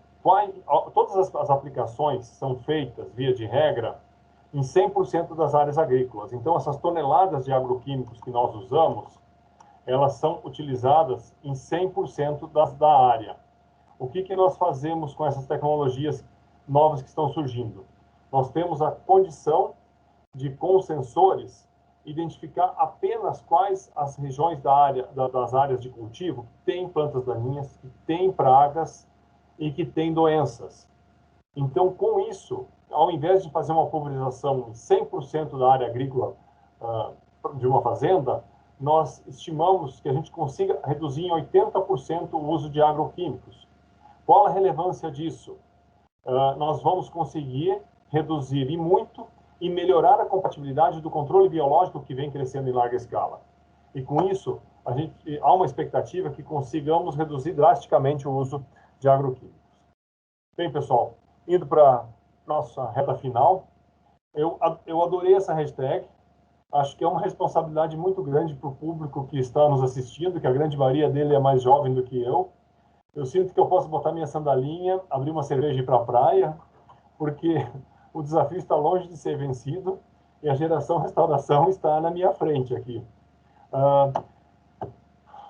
todas as aplicações são feitas, via de regra, em 100% das áreas agrícolas. Então, essas toneladas de agroquímicos que nós usamos, elas são utilizadas em 100% da área. O que nós fazemos com essas tecnologias novas que estão surgindo? Nós temos a condição de, com sensores, identificar apenas quais as regiões das áreas de cultivo que têm plantas daninhas, que têm pragas e que têm doenças. Então, com isso, ao invés de fazer uma pulverização em 100% da área agrícola de uma fazenda, nós estimamos que a gente consiga reduzir em 80% o uso de agroquímicos. Qual a relevância disso? Nós vamos conseguir reduzir e muito e melhorar a compatibilidade do controle biológico que vem crescendo em larga escala. E com isso, há uma expectativa que consigamos reduzir drasticamente o uso de agroquímicos. Bem, pessoal, indo para a nossa reta final, eu adorei essa hashtag. Acho que é uma responsabilidade muito grande para o público que está nos assistindo, que a grande maioria dele é mais jovem do que eu. Eu sinto que eu posso botar minha sandalinha, abrir uma cerveja e ir para a praia, porque o desafio está longe de ser vencido e a geração restauração está na minha frente aqui.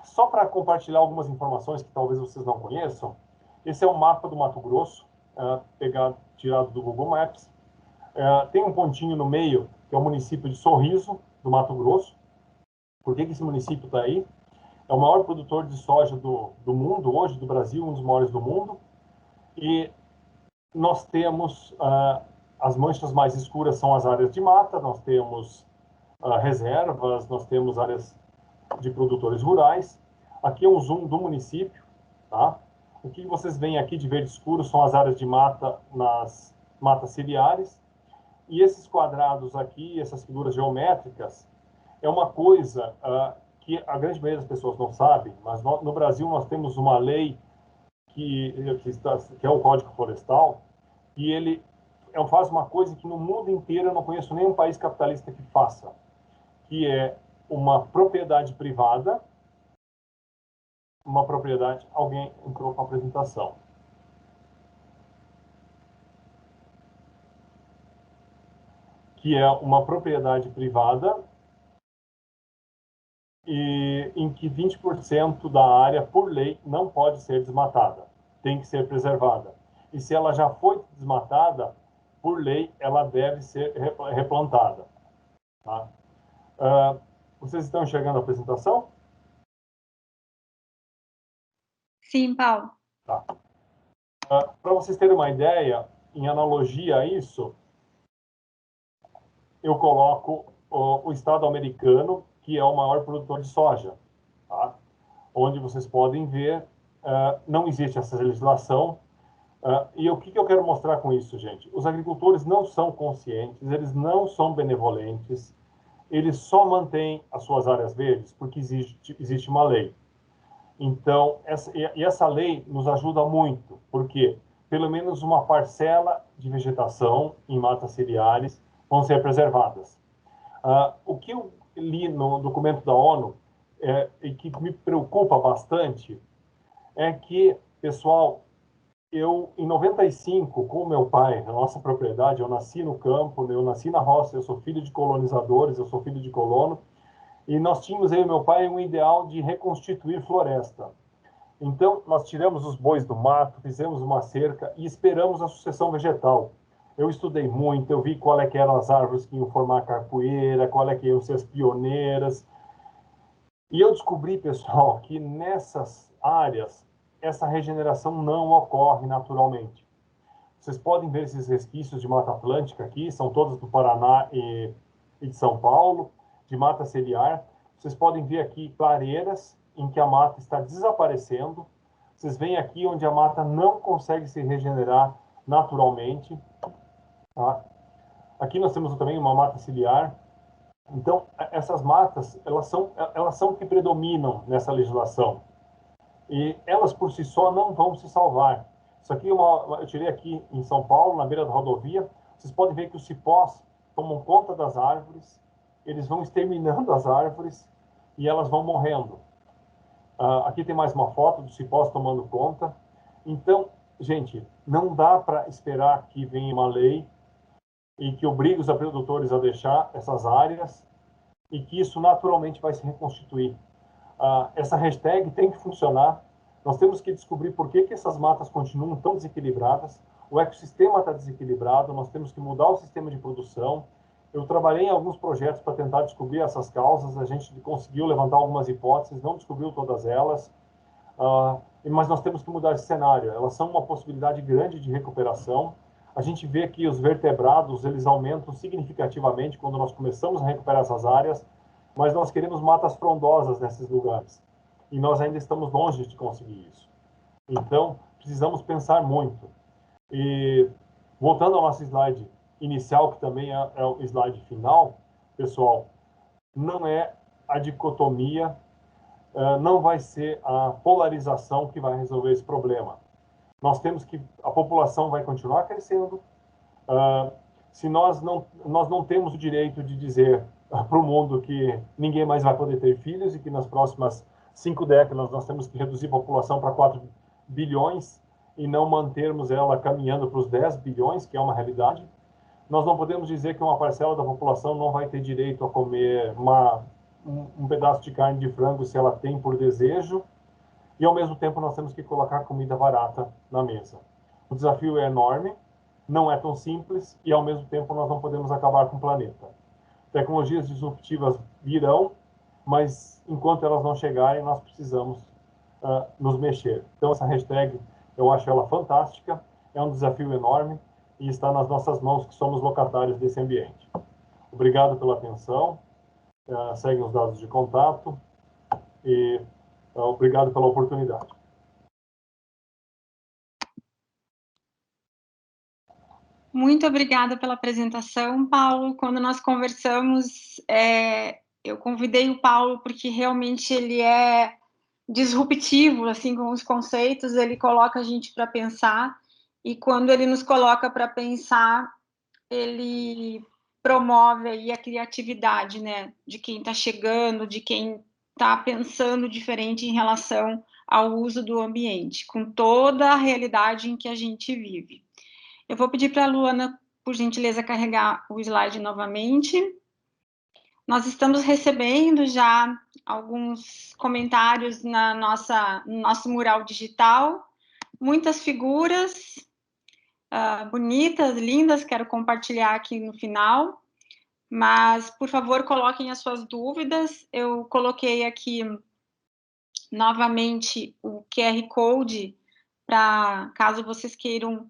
Só para compartilhar algumas informações que talvez vocês não conheçam, esse é o mapa do Mato Grosso, tirado do Google Maps. Tem um pontinho no meio, que é o município de Sorriso, do Mato Grosso. Por que esse município está aí? É o maior produtor de soja do mundo, hoje, do Brasil, um dos maiores do mundo. E nós temos, as manchas mais escuras são as áreas de mata, nós temos reservas, nós temos áreas de produtores rurais. Aqui é um zoom do município, tá? O que vocês veem aqui de verde escuro são as áreas de mata nas matas ciliares. E esses quadrados aqui, essas figuras geométricas, é uma coisa que a grande maioria das pessoas não sabe, mas no Brasil nós temos uma lei que é o Código Florestal, e ele faz uma coisa que no mundo inteiro eu não conheço nenhum país capitalista que faça, que é uma propriedade privada, alguém entrou com a apresentação. Que é uma propriedade privada e em que 20% da área, por lei, não pode ser desmatada, tem que ser preservada. E se ela já foi desmatada, por lei, ela deve ser replantada. Tá? Vocês estão enxergando a apresentação? Sim, Paulo. Tá. Para vocês terem uma ideia, em analogia a isso, eu coloco o estado americano, que é o maior produtor de soja, tá? Onde vocês podem ver, não existe essa legislação. E o que eu quero mostrar com isso, gente? Os agricultores não são conscientes, eles não são benevolentes, eles só mantêm as suas áreas verdes porque existe uma lei. Então, essa lei nos ajuda muito, porque pelo menos uma parcela de vegetação em matas ciliares vão ser preservadas. O que eu li no documento da ONU e que me preocupa bastante é que, pessoal, eu, em 95, com meu pai, na nossa propriedade, eu nasci no campo, eu nasci na roça, eu sou filho de colonizadores, eu sou filho de colono, e nós tínhamos, eu e meu pai, um ideal de reconstituir floresta. Então, nós tiramos os bois do mato, fizemos uma cerca e esperamos a sucessão vegetal. Eu estudei muito, eu vi qual é que eram as árvores que iam formar capoeira, qual é que iam ser as pioneiras. E eu descobri, pessoal, que nessas áreas, essa regeneração não ocorre naturalmente. Vocês podem ver esses resquícios de Mata Atlântica aqui, são todos do Paraná e de São Paulo, de mata ciliar. Vocês podem ver aqui clareiras em que a mata está desaparecendo. Vocês veem aqui onde a mata não consegue se regenerar naturalmente. Tá? Aqui nós temos também uma mata ciliar. Então, essas matas, elas são que predominam nessa legislação. E elas, por si só, não vão se salvar. Isso aqui eu tirei aqui em São Paulo, na beira da rodovia. Vocês podem ver que os cipós tomam conta das árvores, eles vão exterminando as árvores e elas vão morrendo. Aqui tem mais uma foto dos cipós tomando conta. Então, gente, não dá para esperar que venha uma lei e que obrigue os produtores a deixar essas áreas e que isso naturalmente vai se reconstituir. Essa hashtag tem que funcionar. Nós temos que descobrir por que essas matas continuam tão desequilibradas. O ecossistema está desequilibrado, nós temos que mudar o sistema de produção. Eu trabalhei em alguns projetos para tentar descobrir essas causas, a gente conseguiu levantar algumas hipóteses, não descobriu todas elas, mas nós temos que mudar esse cenário. Elas são uma possibilidade grande de recuperação. A gente vê que os vertebrados, eles aumentam significativamente quando nós começamos a recuperar essas áreas, mas nós queremos matas frondosas nesses lugares. E nós ainda estamos longe de conseguir isso. Então, precisamos pensar muito. E, voltando ao nosso slide inicial, que também é o slide final, pessoal, não é a dicotomia, não vai ser a polarização que vai resolver esse problema. Nós temos que... A população vai continuar crescendo. Se nós não temos o direito de dizer para o mundo que ninguém mais vai poder ter filhos e que nas próximas 5 décadas nós temos que reduzir a população para 4 bilhões e não mantermos ela caminhando para os 10 bilhões, que é uma realidade. Nós não podemos dizer que uma parcela da população não vai ter direito a comer um pedaço de carne de frango se ela tem por desejo, e ao mesmo tempo nós temos que colocar comida barata na mesa. O desafio é enorme, não é tão simples, e ao mesmo tempo nós não podemos acabar com o planeta. Tecnologias disruptivas virão, mas enquanto elas não chegarem, nós precisamos nos mexer. Então, essa hashtag, eu acho ela fantástica, é um desafio enorme e está nas nossas mãos, que somos locatários desse ambiente. Obrigado pela atenção, seguem os dados de contato e obrigado pela oportunidade. Muito obrigada pela apresentação, Paulo. Quando nós conversamos, eu convidei o Paulo porque realmente ele é disruptivo, assim, com os conceitos, ele coloca a gente para pensar, e quando ele nos coloca para pensar, ele promove aí a criatividade, né, de quem está chegando, de quem está pensando diferente em relação ao uso do ambiente, com toda a realidade em que a gente vive. Eu vou pedir para a Luana, por gentileza, carregar o slide novamente. Nós estamos recebendo já alguns comentários no nosso mural digital, muitas figuras bonitas, lindas, quero compartilhar aqui no final, mas, por favor, coloquem as suas dúvidas. Eu coloquei aqui novamente o QR Code, para caso vocês queiram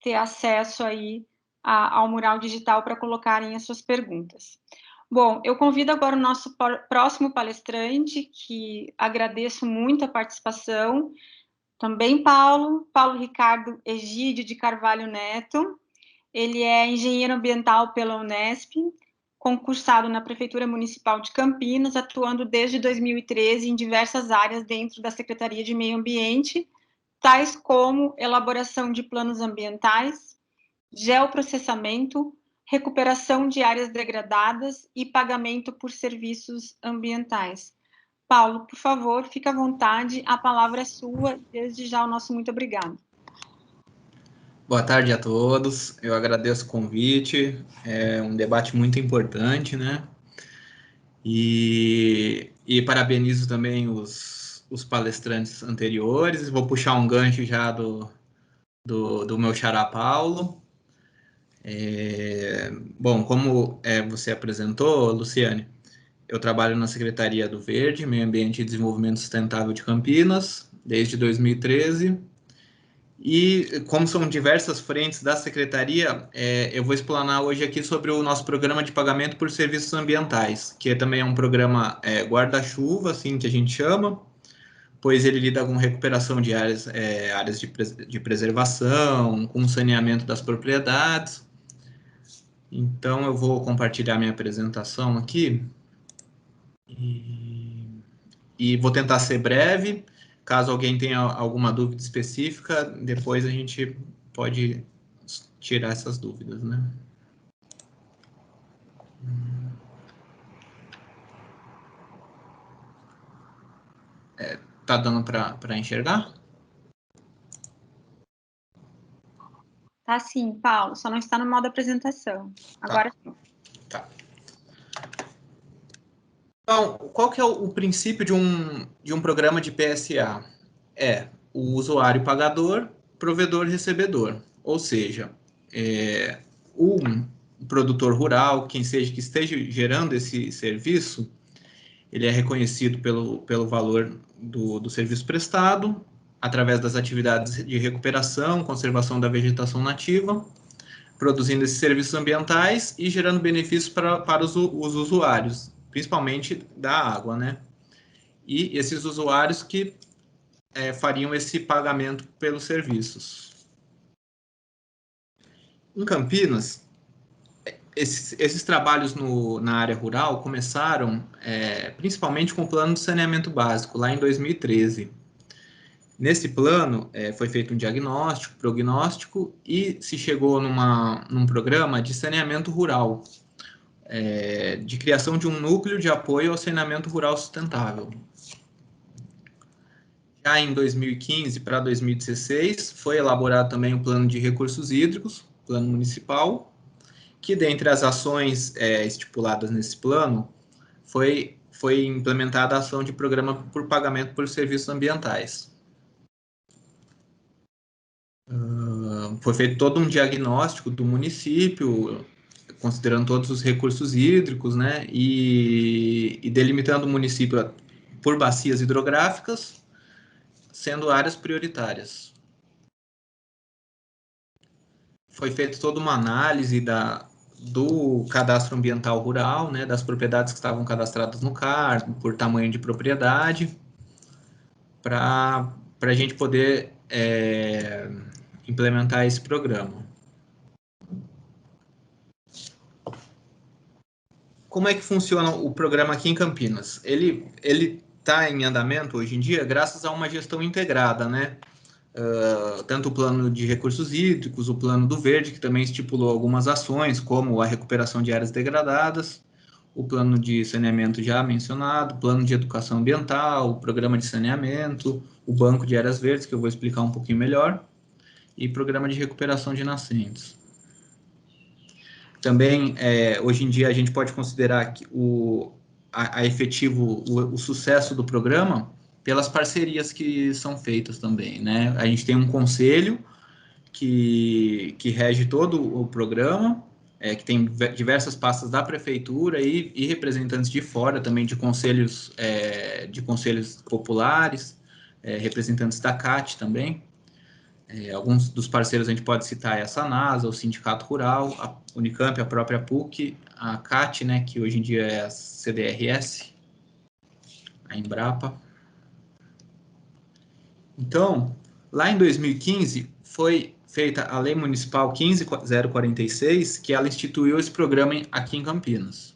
ter acesso aí ao mural digital para colocarem as suas perguntas. Bom, eu convido agora o nosso próximo palestrante, que agradeço muito a participação, também Paulo Ricardo Egídio de Carvalho Neto. Ele é engenheiro ambiental pela Unesp, concursado na Prefeitura Municipal de Campinas, atuando desde 2013 em diversas áreas dentro da Secretaria de Meio Ambiente, tais como elaboração de planos ambientais, geoprocessamento, recuperação de áreas degradadas e pagamento por serviços ambientais. Paulo, por favor, fique à vontade, a palavra é sua. Desde já, o nosso muito obrigado. Boa tarde a todos, eu agradeço o convite, é um debate muito importante, né? E parabenizo também os palestrantes anteriores. Vou puxar um gancho já do meu xará Paulo. Bom, como você apresentou, Luciane, eu trabalho na Secretaria do Verde, Meio Ambiente e Desenvolvimento Sustentável de Campinas, desde 2013. E como são diversas frentes da Secretaria, eu vou explanar hoje aqui sobre o nosso programa de pagamento por serviços ambientais, que também é um programa guarda-chuva, assim que a gente chama, pois ele lida com recuperação de áreas de preservação, com saneamento das propriedades. Então, eu vou compartilhar minha apresentação aqui e vou tentar ser breve. Caso alguém tenha alguma dúvida específica, depois a gente pode tirar essas dúvidas, né? Tá dando para enxergar? Tá sim, Paulo, só não está no modo apresentação. Agora sim. Tá. Então, qual que é o princípio de um programa de PSA? É o usuário pagador, provedor recebedor. Ou seja, o produtor rural, quem seja que esteja gerando esse serviço, ele é reconhecido pelo valor do serviço prestado, através das atividades de recuperação, conservação da vegetação nativa, produzindo esses serviços ambientais e gerando benefícios para os usuários, principalmente da água, né? E esses usuários que fariam esse pagamento pelos serviços. Em Campinas, esses trabalhos na área rural começaram principalmente com o plano de saneamento básico, lá em 2013. Nesse plano, foi feito um diagnóstico, prognóstico, e se chegou num programa de saneamento rural, de criação de um núcleo de apoio ao saneamento rural sustentável. Já em 2015 para 2016, foi elaborado também o plano de recursos hídricos, plano municipal, que dentre as ações estipuladas nesse plano, foi implementada a ação de programa por pagamento por serviços ambientais. Foi feito todo um diagnóstico do município, considerando todos os recursos hídricos, né, e delimitando o município por bacias hidrográficas, sendo áreas prioritárias. Foi feita toda uma análise do cadastro ambiental rural, né, das propriedades que estavam cadastradas no CAR, por tamanho de propriedade, para a gente poder implementar esse programa. Como é que funciona o programa aqui em Campinas? Ele está em andamento hoje em dia graças a uma gestão integrada, né? Tanto o plano de recursos hídricos, o plano do verde, que também estipulou algumas ações, como a recuperação de áreas degradadas, o plano de saneamento já mencionado, o plano de educação ambiental, o programa de saneamento, o banco de áreas verdes, que eu vou explicar um pouquinho melhor, e programa de recuperação de nascentes. Também, hoje em dia, a gente pode considerar que o sucesso do programa pelas parcerias que são feitas também, né? A gente tem um conselho que rege todo o programa, que tem diversas pastas da prefeitura e representantes de fora também de conselhos populares, representantes da CAT também. Alguns dos parceiros a gente pode citar a Sanasa, o Sindicato Rural, a Unicamp, a própria PUC, a CAT, né, que hoje em dia é a CDRS, a Embrapa. Então, lá em 2015, foi feita a Lei Municipal 15.046, que ela instituiu esse programa aqui em Campinas.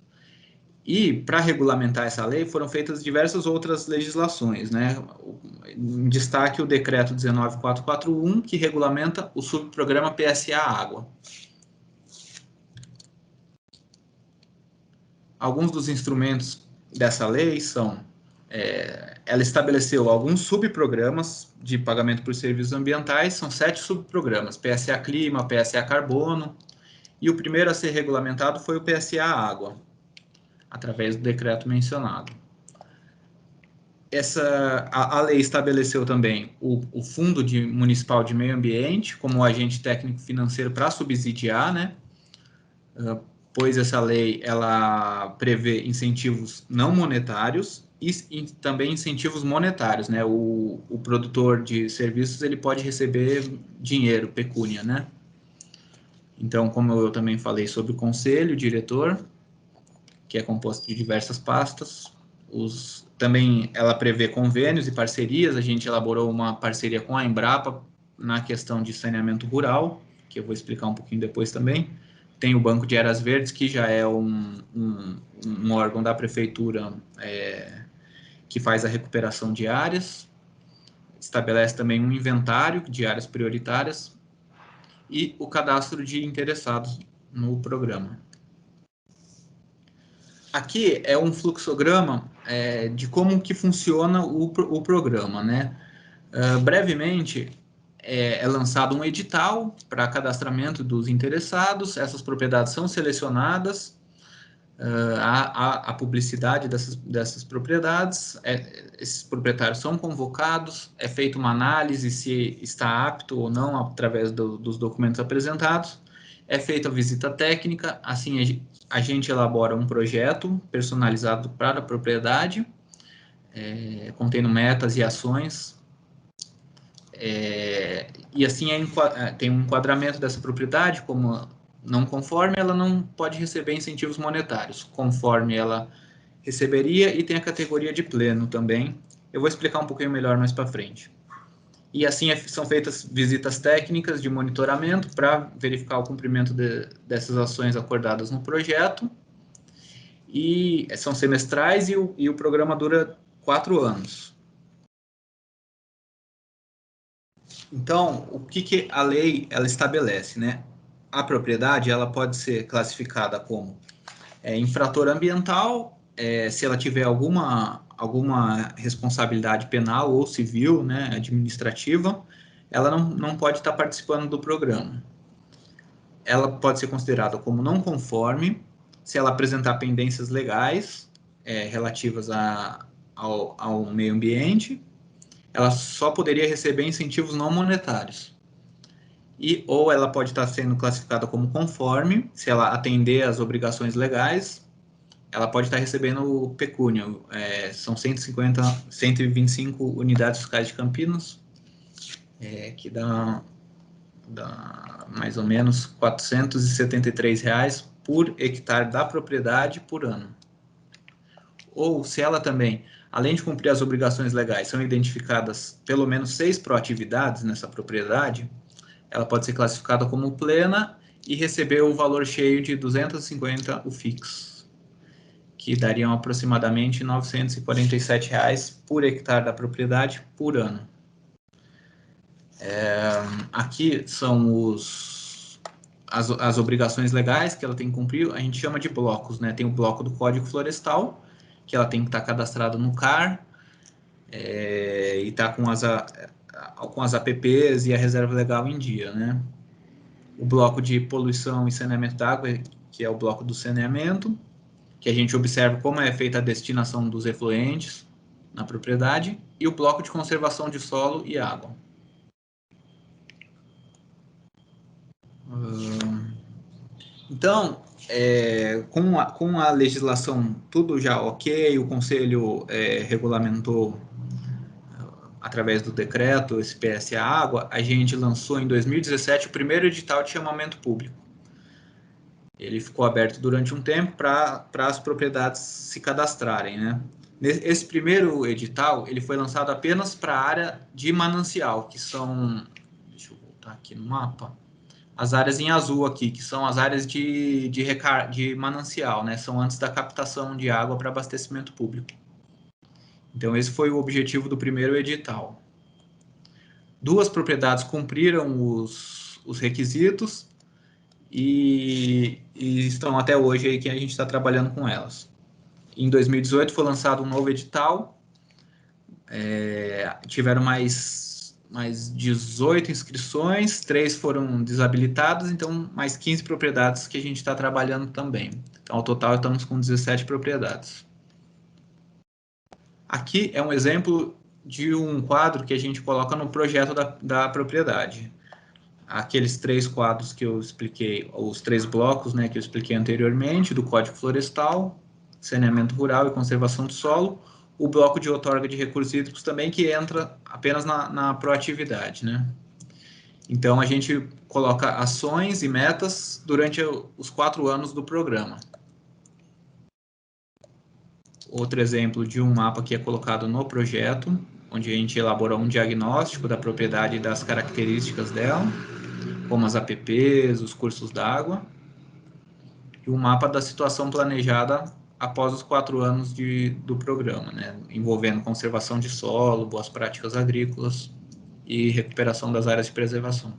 E, para regulamentar essa lei, foram feitas diversas outras legislações, né? Em destaque, o Decreto 19.441, que regulamenta o subprograma PSA Água. Alguns dos instrumentos dessa lei são... ela estabeleceu alguns subprogramas de pagamento por serviços ambientais, são 7 subprogramas, PSA Clima, PSA Carbono, e o primeiro a ser regulamentado foi o PSA Água, através do decreto mencionado. A lei estabeleceu também o Fundo Municipal de Meio Ambiente como agente técnico financeiro para subsidiar, né? Pois essa lei ela prevê incentivos não monetários e também incentivos monetários, né? O produtor de serviços ele pode receber dinheiro, pecúnia, né? Então, como eu também falei sobre o conselho, o diretor, que é composto de diversas pastas, também ela prevê convênios e parcerias. A gente elaborou uma parceria com a Embrapa na questão de saneamento rural, que eu vou explicar um pouquinho depois também. Tem o Banco de Áreas Verdes, que já é um órgão da prefeitura que faz a recuperação de áreas. estabelece também um inventário de áreas prioritárias e o cadastro de interessados no programa. Aqui é um fluxograma de como que funciona o programa, né? Brevemente, é lançado um edital para cadastramento dos interessados, essas propriedades são selecionadas, a publicidade dessas propriedades, esses proprietários são convocados, é feita uma análise se está apto ou não através dos documentos apresentados, é feita a visita técnica, assim a gente elabora um projeto personalizado para a propriedade, contendo metas e ações, e assim tem um enquadramento dessa propriedade, como não conforme, ela não pode receber incentivos monetários, conforme ela receberia, e tem a categoria de pleno também. Eu vou explicar um pouquinho melhor mais para frente. E assim são feitas visitas técnicas de monitoramento para verificar o cumprimento dessas ações acordadas no projeto, e são semestrais, e o programa dura 4 anos. Então, o que a lei ela estabelece, né? A propriedade ela pode ser classificada como infrator ambiental, se ela tiver alguma responsabilidade penal ou civil, né, administrativa, ela não pode estar participando do programa. Ela pode ser considerada como não conforme se ela apresentar pendências legais relativas ao meio ambiente. Ela só poderia receber incentivos não monetários. Ou ela pode estar sendo classificada como conforme, se ela atender às obrigações legais, ela pode estar recebendo pecúnia, são 125 unidades fiscais de Campinas, que dá mais ou menos R$ 473 por hectare da propriedade por ano. Ou se ela também, além de cumprir as obrigações legais, são identificadas pelo menos 6 proatividades nessa propriedade, ela pode ser classificada como plena e receber o valor cheio de 250 UFIX, que dariam aproximadamente R$ 947 por hectare da propriedade por ano. Aqui são as obrigações legais que ela tem que cumprir, a gente chama de blocos, né? Tem o bloco do Código Florestal, que ela tem que estar cadastrada no CAR, e estar com as APPs e a reserva legal em dia, né? O bloco de poluição e saneamento d'água, que é o bloco do saneamento, que a gente observa como é feita a destinação dos efluentes na propriedade, e o bloco de conservação de solo e água. Então, com a legislação tudo já ok, o Conselho regulamentou através do decreto esse PSA Água, a gente lançou em 2017 o primeiro edital de chamamento público. Ele ficou aberto durante um tempo para as propriedades se cadastrarem, né? Esse primeiro edital, ele foi lançado apenas para a área de manancial, que são, deixa eu voltar aqui no mapa, as áreas em azul aqui, que são as áreas de manancial, né? São antes da captação de água para abastecimento público. Então, esse foi o objetivo do primeiro edital. 2 propriedades cumpriram os requisitos e estão até hoje aí que a gente está trabalhando com elas. Em 2018 foi lançado um novo edital, tiveram mais 18 inscrições, 3 foram desabilitadas, então mais 15 propriedades que a gente está trabalhando também. Então, ao total, estamos com 17 propriedades. Aqui é um exemplo de um quadro que a gente coloca no projeto da propriedade. Aqueles 3 quadros que eu expliquei, os 3 blocos, né, que eu expliquei anteriormente, do Código Florestal, saneamento rural e conservação do solo, o bloco de outorga de recursos hídricos também, que entra apenas na proatividade, né? Então, a gente coloca ações e metas durante os 4 anos do programa. Outro exemplo de um mapa que é colocado no projeto, onde a gente elaborou um diagnóstico da propriedade e das características dela, como as APPs, os cursos d'água, e um mapa da situação planejada após os 4 anos do programa, né, envolvendo conservação de solo, boas práticas agrícolas e recuperação das áreas de preservação.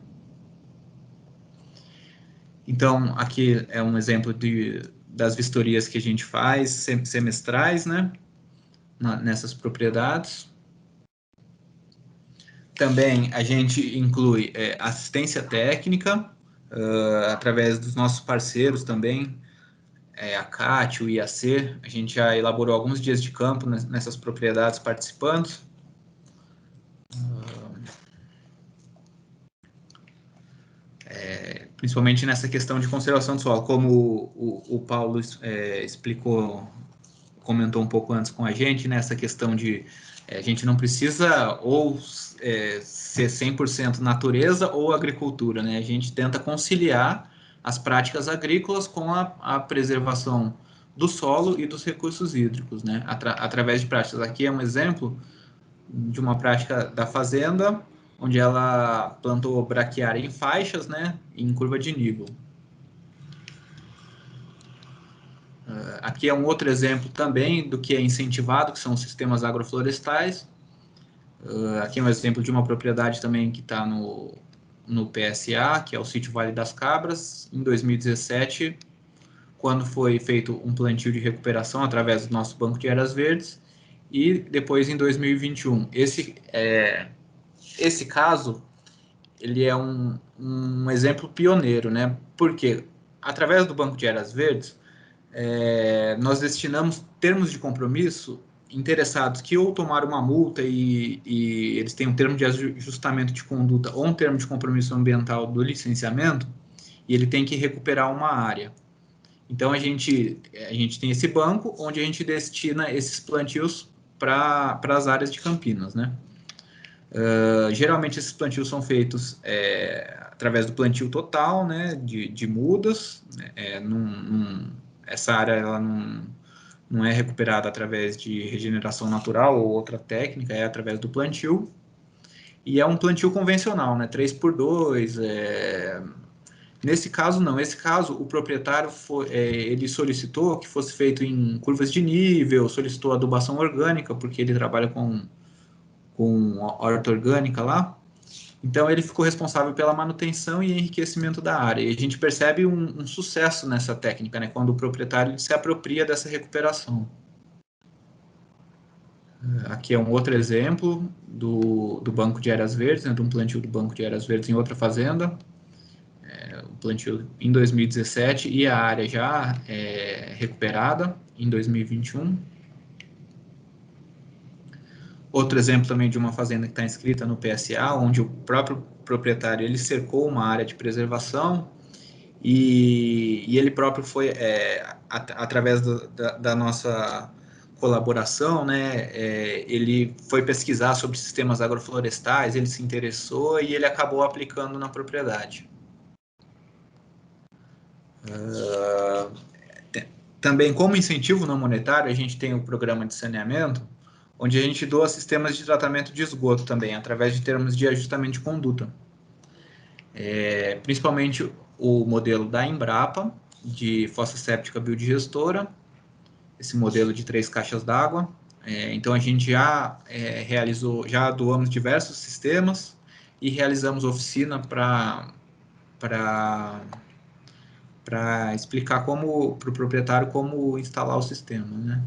Então, aqui é um exemplo das vistorias que a gente faz semestrais, né, nessas propriedades. Também a gente inclui assistência técnica, através dos nossos parceiros também, a CAT, o IAC. A gente já elaborou alguns dias de campo nessas propriedades participando. Principalmente nessa questão de conservação do solo, como o Paulo comentou um pouco antes com a gente, nessa questão de a gente não precisa ou ser 100% natureza ou agricultura, né? A gente tenta conciliar as práticas agrícolas com a preservação do solo e dos recursos hídricos, né? Através de práticas. Aqui é um exemplo de uma prática da fazenda, onde ela plantou braquiária em faixas, né, em curva de nível. Aqui é um outro exemplo também do que é incentivado, que são os sistemas agroflorestais. Aqui é um exemplo de uma propriedade também que está no PSA, que é o sítio Vale das Cabras, em 2017, quando foi feito um plantio de recuperação através do nosso Banco de Áreas Verdes, e depois em 2021. Esse caso, ele é um exemplo pioneiro, né? Porque, através do Banco de Áreas Verdes, nós destinamos termos de compromisso interessados que ou tomaram uma multa e eles têm um termo de ajustamento de conduta ou um termo de compromisso ambiental do licenciamento, e ele tem que recuperar uma área. Então, a gente tem esse banco onde a gente destina esses plantios para as áreas de Campinas, né? Geralmente esses plantios são feitos através do plantio total, né, de mudas. Essa área ela não é recuperada através de regeneração natural ou outra técnica, é através do plantio. E é um plantio convencional, né, 3x2. Nesse caso, não. Nesse caso, o proprietário ele solicitou que fosse feito em curvas de nível, solicitou adubação orgânica, porque ele trabalha com horta orgânica lá. Então, ele ficou responsável pela manutenção e enriquecimento da área. E a gente percebe um sucesso nessa técnica, né, quando o proprietário se apropria dessa recuperação. Aqui é um outro exemplo do Banco de Áreas Verdes, né, de um plantio do Banco de Áreas Verdes em outra fazenda. O plantio em 2017 e a área já recuperada em 2021. Outro exemplo também de uma fazenda que está inscrita no PSA, onde o próprio proprietário ele cercou uma área de preservação e ele próprio foi, através da nossa colaboração, né, ele foi pesquisar sobre sistemas agroflorestais, ele se interessou e ele acabou aplicando na propriedade. Também, como incentivo não monetário, a gente tem o programa de saneamento, onde a gente doa sistemas de tratamento de esgoto também, através de termos de ajustamento de conduta. Principalmente o modelo da Embrapa, de fossa séptica biodigestora, esse modelo de 3 caixas d'água. Então, a gente já doamos diversos sistemas e realizamos oficina para explicar para o proprietário como instalar o sistema, né?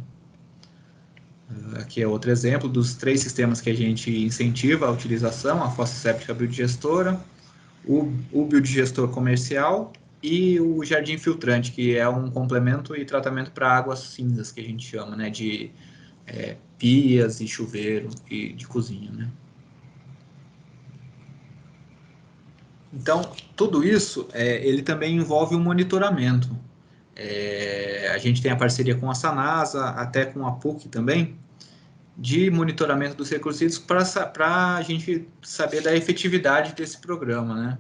Aqui é outro exemplo dos 3 sistemas que a gente incentiva a utilização: a fossa séptica biodigestora, o biodigestor comercial e o jardim filtrante, que é um complemento e tratamento para águas cinzas, que a gente chama, né, de pias e chuveiro e de cozinha, né? Então, tudo isso, ele também envolve um monitoramento. A gente tem a parceria com a Sanasa, até com a PUC também, de monitoramento dos recursos hídricos para a gente saber da efetividade desse programa, né?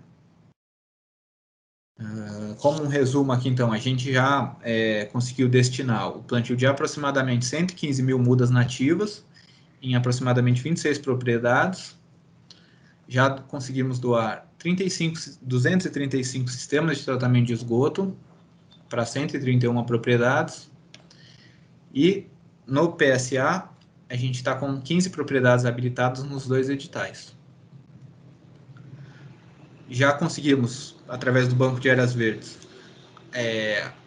Como um resumo aqui, então, a gente já conseguiu destinar o plantio de aproximadamente 115 mil mudas nativas em aproximadamente 26 propriedades. Já conseguimos doar 235 sistemas de tratamento de esgoto para 131 propriedades. E no PSA, a gente está com 15 propriedades habilitadas nos 2 editais. Já conseguimos, através do Banco de Áreas Verdes,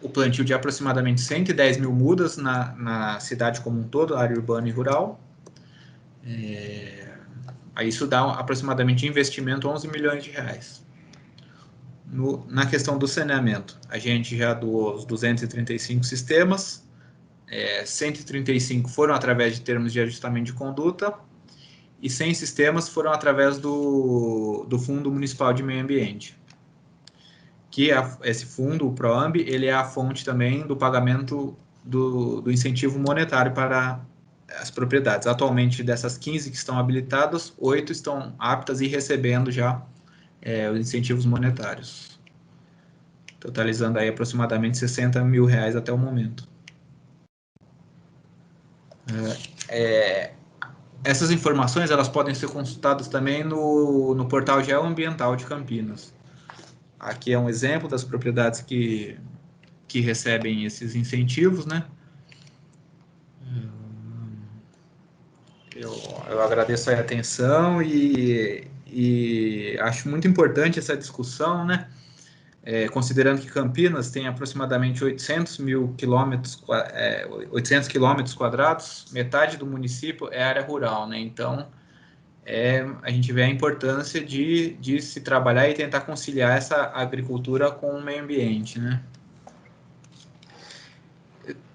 o plantio de aproximadamente 110 mil mudas na cidade como um todo, área urbana e rural. Aí isso dá aproximadamente investimento 11 milhões de reais. Na questão do saneamento, a gente já doou os 235 sistemas, 135 foram através de termos de ajustamento de conduta e 100 sistemas foram através do Fundo Municipal de Meio Ambiente. Que esse fundo, o PROAMB, ele é a fonte também do pagamento do incentivo monetário para as propriedades. Atualmente, dessas 15 que estão habilitadas, 8 estão aptas e recebendo já os incentivos monetários, totalizando aí aproximadamente 60 mil reais até o momento. Essas informações elas podem ser consultadas também no portal Geoambiental de Campinas. Aqui é um exemplo das propriedades que recebem esses incentivos, né? Eu agradeço a atenção e acho muito importante essa discussão, né? Considerando que Campinas tem aproximadamente 800 quilômetros quadrados, metade do município é área rural, né? Então, a gente vê a importância de se trabalhar e tentar conciliar essa agricultura com o meio ambiente, né?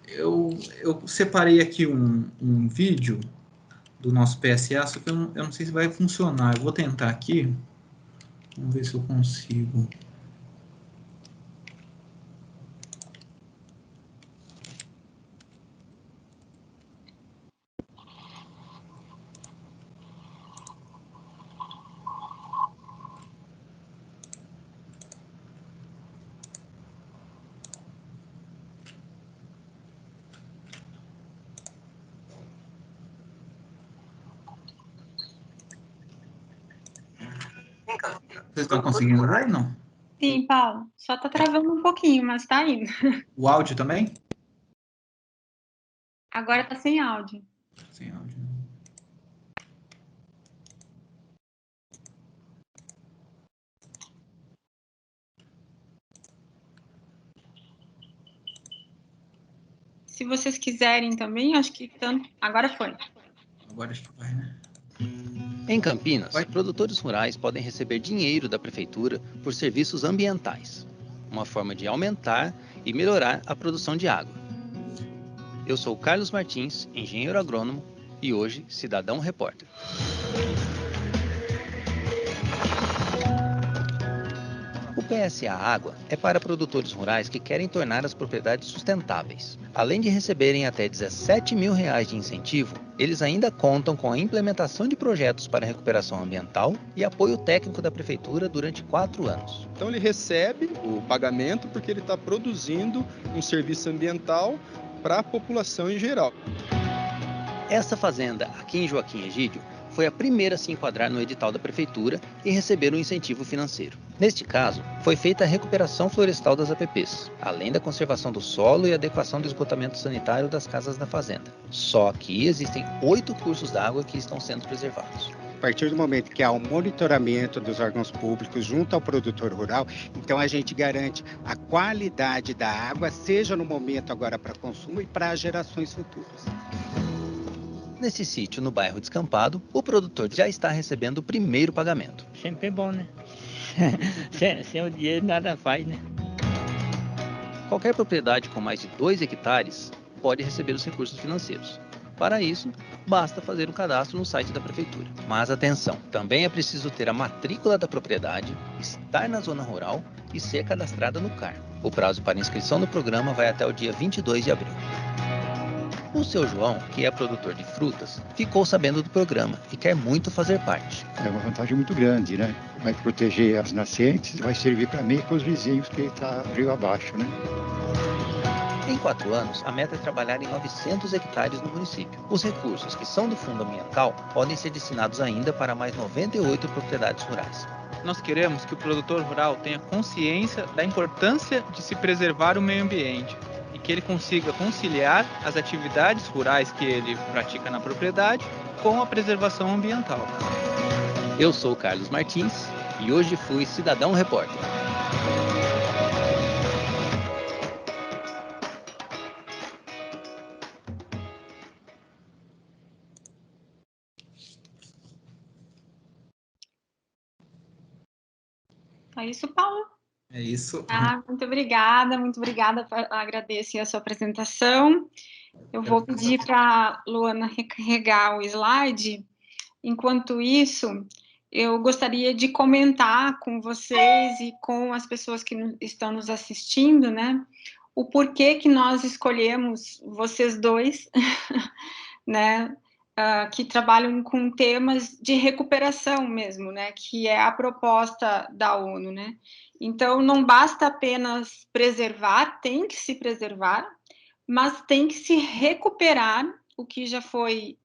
Eu separei aqui um vídeo do nosso PSA, só que eu não sei se vai funcionar. Eu vou tentar aqui. Vamos ver se eu consigo. Vocês estão conseguindo ver ou não? Sim, Paulo. Só está travando um pouquinho, mas está indo. O áudio também? Agora está sem áudio. Sem áudio. Se vocês quiserem também, acho que tanto. Agora foi. Agora acho que vai, né? Em Campinas, produtores rurais podem receber dinheiro da prefeitura por serviços ambientais, uma forma de aumentar e melhorar a produção de água. Eu sou Carlos Martins, engenheiro agrônomo e hoje cidadão repórter. O PSA Água é para produtores rurais que querem tornar as propriedades sustentáveis. Além de receberem até R$17 mil de incentivo, eles ainda contam com a implementação de projetos para recuperação ambiental e apoio técnico da prefeitura durante 4 anos. Então ele recebe o pagamento porque ele está produzindo um serviço ambiental para a população em geral. Essa fazenda, aqui em Joaquim Egídio, foi a primeira a se enquadrar no edital da prefeitura e receber um incentivo financeiro. Neste caso, foi feita a recuperação florestal das APPs, além da conservação do solo e adequação do esgotamento sanitário das casas da fazenda. Só que existem 8 cursos d'água que estão sendo preservados. A partir do momento que há um monitoramento dos órgãos públicos junto ao produtor rural, então a gente garante a qualidade da água, seja no momento agora para consumo e para as gerações futuras. Nesse sítio, no bairro Descampado, o produtor já está recebendo o primeiro pagamento. Sempre é bom, né? sem o dinheiro nada faz, né? Qualquer propriedade com mais de 2 hectares pode receber os recursos financeiros. Para isso, basta fazer um cadastro no site da prefeitura. Mas atenção, também é preciso ter a matrícula da propriedade, estar na zona rural e ser cadastrada no CAR. O prazo para inscrição no programa vai até o dia 22 de abril. O seu João, que é produtor de frutas, ficou sabendo do programa e quer muito fazer parte. É uma vantagem muito grande, né? Vai proteger as nascentes, vai servir para mim e para os vizinhos que estão rio abaixo, né? Em 4 anos, a meta é trabalhar em 900 hectares no município. Os recursos que são do Fundo Ambiental podem ser destinados ainda para mais 98 propriedades rurais. Nós queremos que o produtor rural tenha consciência da importância de se preservar o meio ambiente e que ele consiga conciliar as atividades rurais que ele pratica na propriedade com a preservação ambiental. Eu sou o Carlos Martins e hoje fui Cidadão Repórter. É isso, Paulo? É isso. Muito obrigada, agradeço a sua apresentação. Eu vou pedir para a Luana recarregar o slide. Enquanto isso, eu gostaria de comentar com vocês e com as pessoas que estão nos assistindo, né, o porquê que nós escolhemos vocês dois, né, que trabalham com temas de recuperação mesmo, né, que é a proposta da ONU, né. Então, não basta apenas preservar, tem que se preservar, mas tem que se recuperar o que já foi,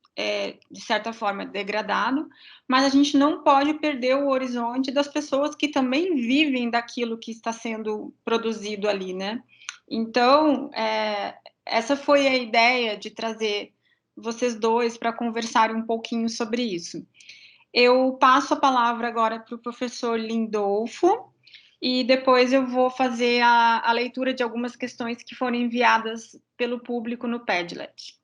de certa forma, degradado, mas a gente não pode perder o horizonte das pessoas que também vivem daquilo que está sendo produzido ali, né? Então, essa foi a ideia de trazer vocês dois para conversarem um pouquinho sobre isso. Eu passo a palavra agora para o professor Lindolfo, e depois eu vou fazer a leitura de algumas questões que foram enviadas pelo público no Padlet.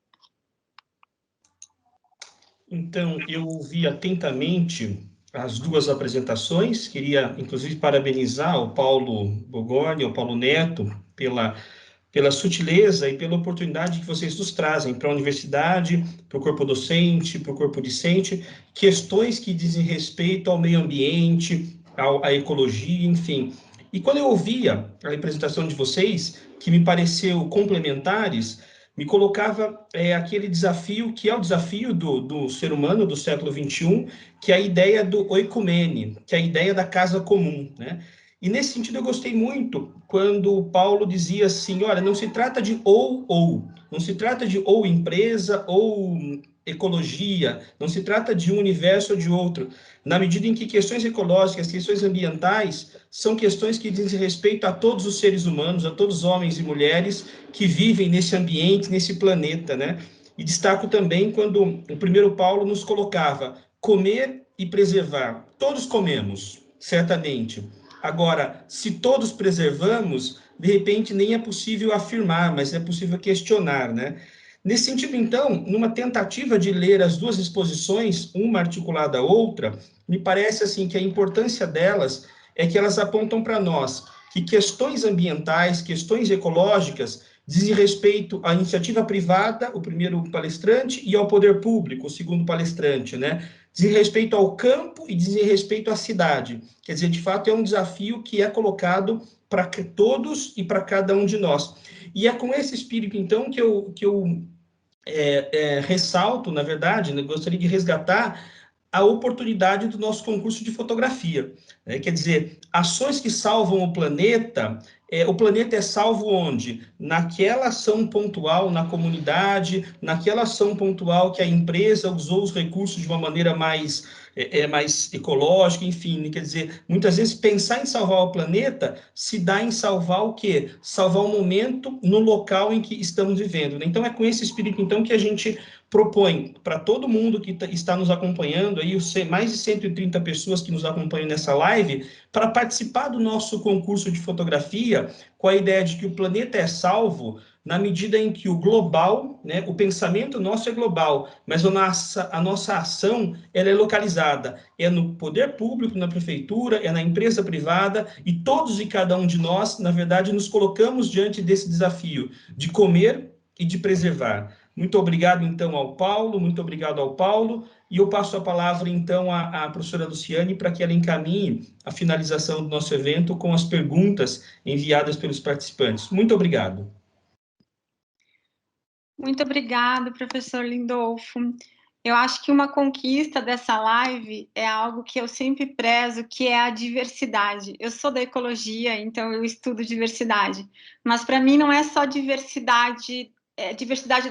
Então, eu ouvi atentamente as duas apresentações, queria, inclusive, parabenizar o Paulo Bogorni, o Paulo Neto, pela sutileza e pela oportunidade que vocês nos trazem para a universidade, para o corpo docente, para o corpo discente, questões que dizem respeito ao meio ambiente, à ecologia, enfim. E quando eu ouvia a apresentação de vocês, que me pareceu complementares, me colocava aquele desafio, que é o desafio do ser humano do século XXI, que é a ideia do oikumene, que é a ideia da casa comum, né? E nesse sentido eu gostei muito quando o Paulo dizia assim, olha, não se trata de ou, não se trata de ou empresa ou ecologia, não se trata de um universo ou de outro, na medida em que questões ecológicas, questões ambientais, são questões que dizem respeito a todos os seres humanos, a todos os homens e mulheres que vivem nesse ambiente, nesse planeta, né? E destaco também quando o primeiro Paulo nos colocava comer e preservar. Todos comemos, certamente. Agora, se todos preservamos, de repente nem é possível afirmar, mas é possível questionar, né? Nesse sentido, então, numa tentativa de ler as duas exposições, uma articulada à outra, me parece assim que a importância delas é que elas apontam para nós que questões ambientais, questões ecológicas, dizem respeito à iniciativa privada, o primeiro palestrante, e ao poder público, o segundo palestrante, né? Dizem respeito ao campo e dizem respeito à cidade. Quer dizer, de fato, é um desafio que é colocado para todos e para cada um de nós. E é com esse espírito, então, que eu ressalto, na verdade, né, gostaria de resgatar a oportunidade do nosso concurso de fotografia. Né? Quer dizer, ações que salvam o planeta é salvo onde? Naquela ação pontual na comunidade, naquela ação pontual que a empresa usou os recursos de uma maneira mais ecológica, enfim, quer dizer, muitas vezes pensar em salvar o planeta se dá em salvar o quê? Salvar o momento no local em que estamos vivendo. Né? Então, é com esse espírito, então, que a gente propõe para todo mundo que está nos acompanhando, aí mais de 130 pessoas que nos acompanham nessa live, para participar do nosso concurso de fotografia, com a ideia de que o planeta é salvo na medida em que o global, né, o pensamento nosso é global, mas a nossa ação ela é localizada, é no poder público, na prefeitura, é na empresa privada, e todos e cada um de nós, na verdade, nos colocamos diante desse desafio de comer e de preservar. Muito obrigado, então, ao Paulo, e eu passo a palavra, então, à professora Luciane para que ela encaminhe a finalização do nosso evento com as perguntas enviadas pelos participantes. Muito obrigado. Muito obrigada, professor Lindolfo. Eu acho que uma conquista dessa live é algo que eu sempre prezo, que é a diversidade. Eu sou da ecologia, então eu estudo diversidade, mas para mim não é só diversidade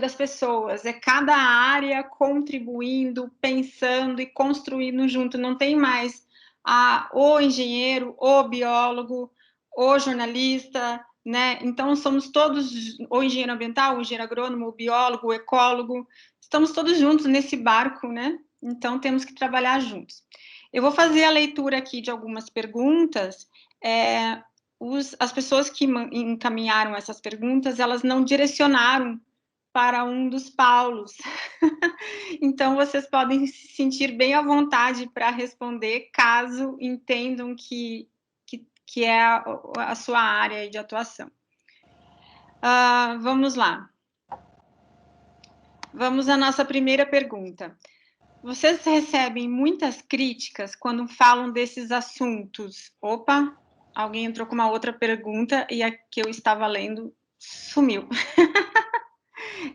das pessoas, é cada área contribuindo, pensando e construindo junto. Não tem mais o engenheiro, o biólogo, o jornalista, né? Então, somos todos, ou engenheiro ambiental, ou engenheiro agrônomo, ou biólogo, ou ecólogo, estamos todos juntos nesse barco, né? Então, temos que trabalhar juntos. Eu vou fazer a leitura aqui de algumas perguntas. As pessoas que encaminharam essas perguntas, elas não direcionaram para um dos Paulos. Então, vocês podem se sentir bem à vontade para responder, caso entendam que é a sua área de atuação. Vamos lá. Vamos à nossa primeira pergunta. Vocês recebem muitas críticas quando falam desses assuntos? Opa, alguém entrou com uma outra pergunta e a que eu estava lendo sumiu.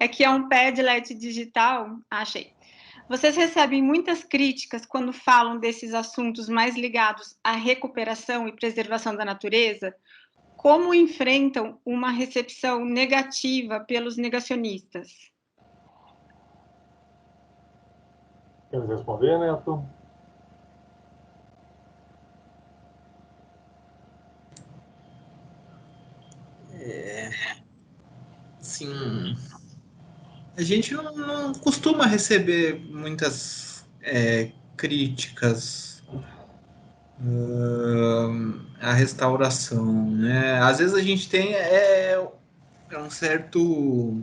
É que é um Padlet digital. Achei. Vocês recebem muitas críticas quando falam desses assuntos mais ligados à recuperação e preservação da natureza? Como enfrentam uma recepção negativa pelos negacionistas? Quer responder, Neto? Sim. A gente não costuma receber muitas críticas à restauração, né? Às vezes a gente tem um certo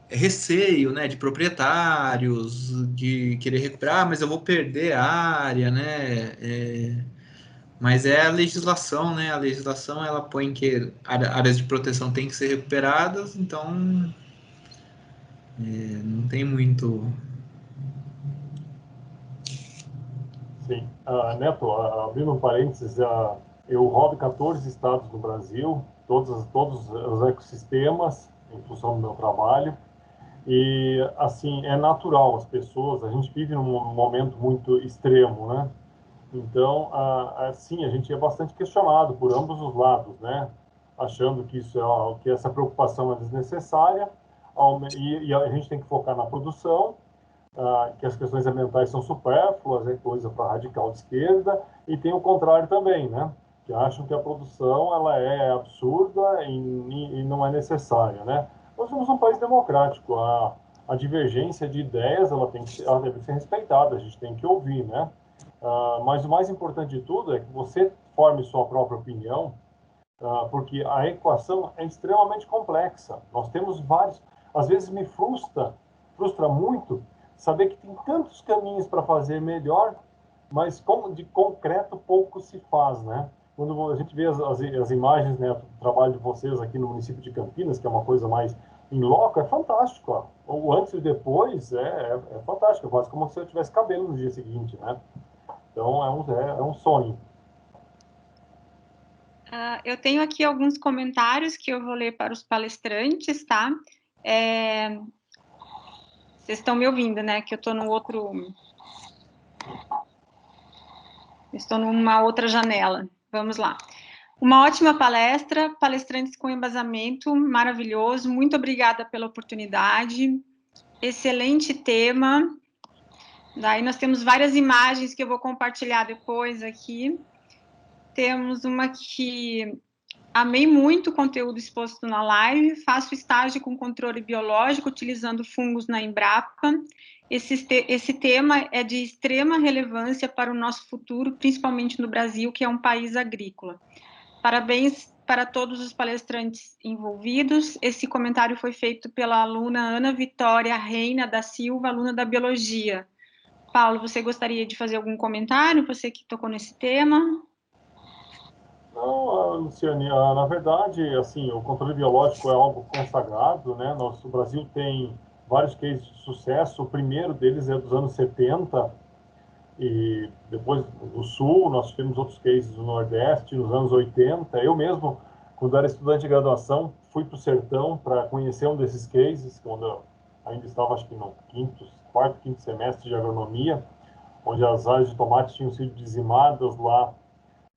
receio, né, de proprietários, de querer recuperar, mas eu vou perder a área, né? Mas é a legislação, né? A legislação ela põe que áreas de proteção têm que ser recuperadas, então não tem muito. Sim. Neto, abrindo um parênteses, eu rodo 14 estados no Brasil, todos os ecossistemas, em função do meu trabalho, e, assim, é natural, as pessoas, a gente vive num momento muito extremo, né? Então, assim, a gente é bastante questionado por ambos os lados, né? Achando que que essa preocupação é desnecessária, e a gente tem que focar na produção, que as questões ambientais são supérfluas, é coisa para radical de esquerda, e tem o contrário também, né? Que acham que a produção ela é absurda e não é necessária, né? Nós somos um país democrático, a divergência de ideias ela deve ser respeitada, a gente tem que ouvir, né? Mas o mais importante de tudo é que você forme sua própria opinião, porque a equação é extremamente complexa. Nós temos vários, às vezes me frustra muito saber que tem tantos caminhos para fazer melhor, mas como de concreto pouco se faz, né? Quando a gente vê as imagens, né, do trabalho de vocês aqui no município de Campinas, que é uma coisa mais em loco, é fantástico. Ó. O antes e depois é fantástico, quase como se eu tivesse cabelo no dia seguinte, né? Então é um sonho. Eu tenho aqui alguns comentários que eu vou ler para os palestrantes, tá? Vocês estão me ouvindo, né? Que eu estou no outro... Estou numa outra janela. Vamos lá. Uma ótima palestra, palestrantes com embasamento maravilhoso. Muito obrigada pela oportunidade. Excelente tema. Daí nós temos várias imagens que eu vou compartilhar depois aqui. Temos uma que... Amei muito o conteúdo exposto na live. Faço estágio com controle biológico, utilizando fungos na Embrapa. Esse tema é de extrema relevância para o nosso futuro, principalmente no Brasil, que é um país agrícola. Parabéns para todos os palestrantes envolvidos. Esse comentário foi feito pela aluna Ana Vitória Reina da Silva, aluna da Biologia. Paulo, você gostaria de fazer algum comentário? Você que tocou nesse tema? Não, Luciane, na verdade, assim, o controle biológico é algo consagrado, né? O Brasil tem vários cases de sucesso. O primeiro deles é dos anos 70, e depois no Sul, nós tivemos outros cases no Nordeste, nos anos 80. Eu mesmo, quando era estudante de graduação, fui para o sertão para conhecer um desses cases, quando eu ainda estava, acho que no quarto, quinto semestre de agronomia, onde as áreas de tomate tinham sido dizimadas lá.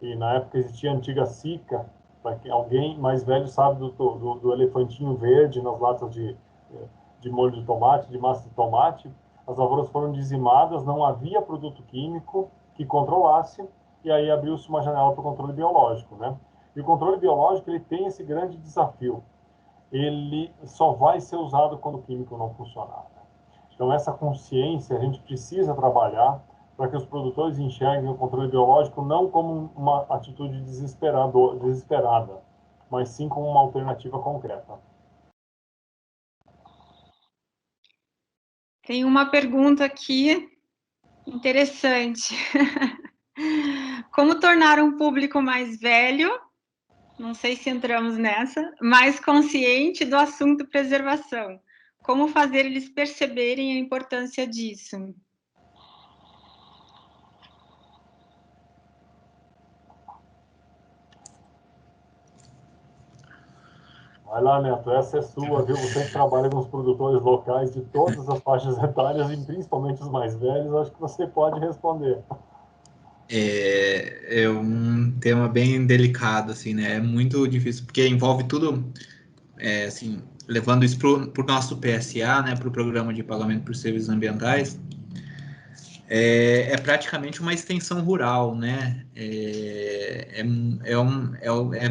E na época existia a antiga Sica, para que alguém mais velho sabe do elefantinho verde nas latas de molho de tomate, de massa de tomate. As lavouras foram dizimadas, não havia produto químico que controlasse, e aí abriu-se uma janela para o controle biológico, né? E o controle biológico, ele tem esse grande desafio. Ele só vai ser usado quando o químico não funcionar. Então, essa consciência a gente precisa trabalhar para que os produtores enxerguem o controle biológico não como uma atitude desesperada, mas sim como uma alternativa concreta. Tem uma pergunta aqui interessante. Como tornar um público mais velho, não sei se entramos nessa, mais consciente do assunto preservação? Como fazer eles perceberem a importância disso? Vai lá, Neto, essa é sua, viu? Você que trabalha com os produtores locais de todas as faixas etárias, e principalmente os mais velhos, acho que você pode responder. É um tema bem delicado, assim, né? É muito difícil, porque envolve tudo, assim, levando isso para o nosso PSA, né? Para o Programa de Pagamento por Serviços Ambientais, é praticamente uma extensão rural, né?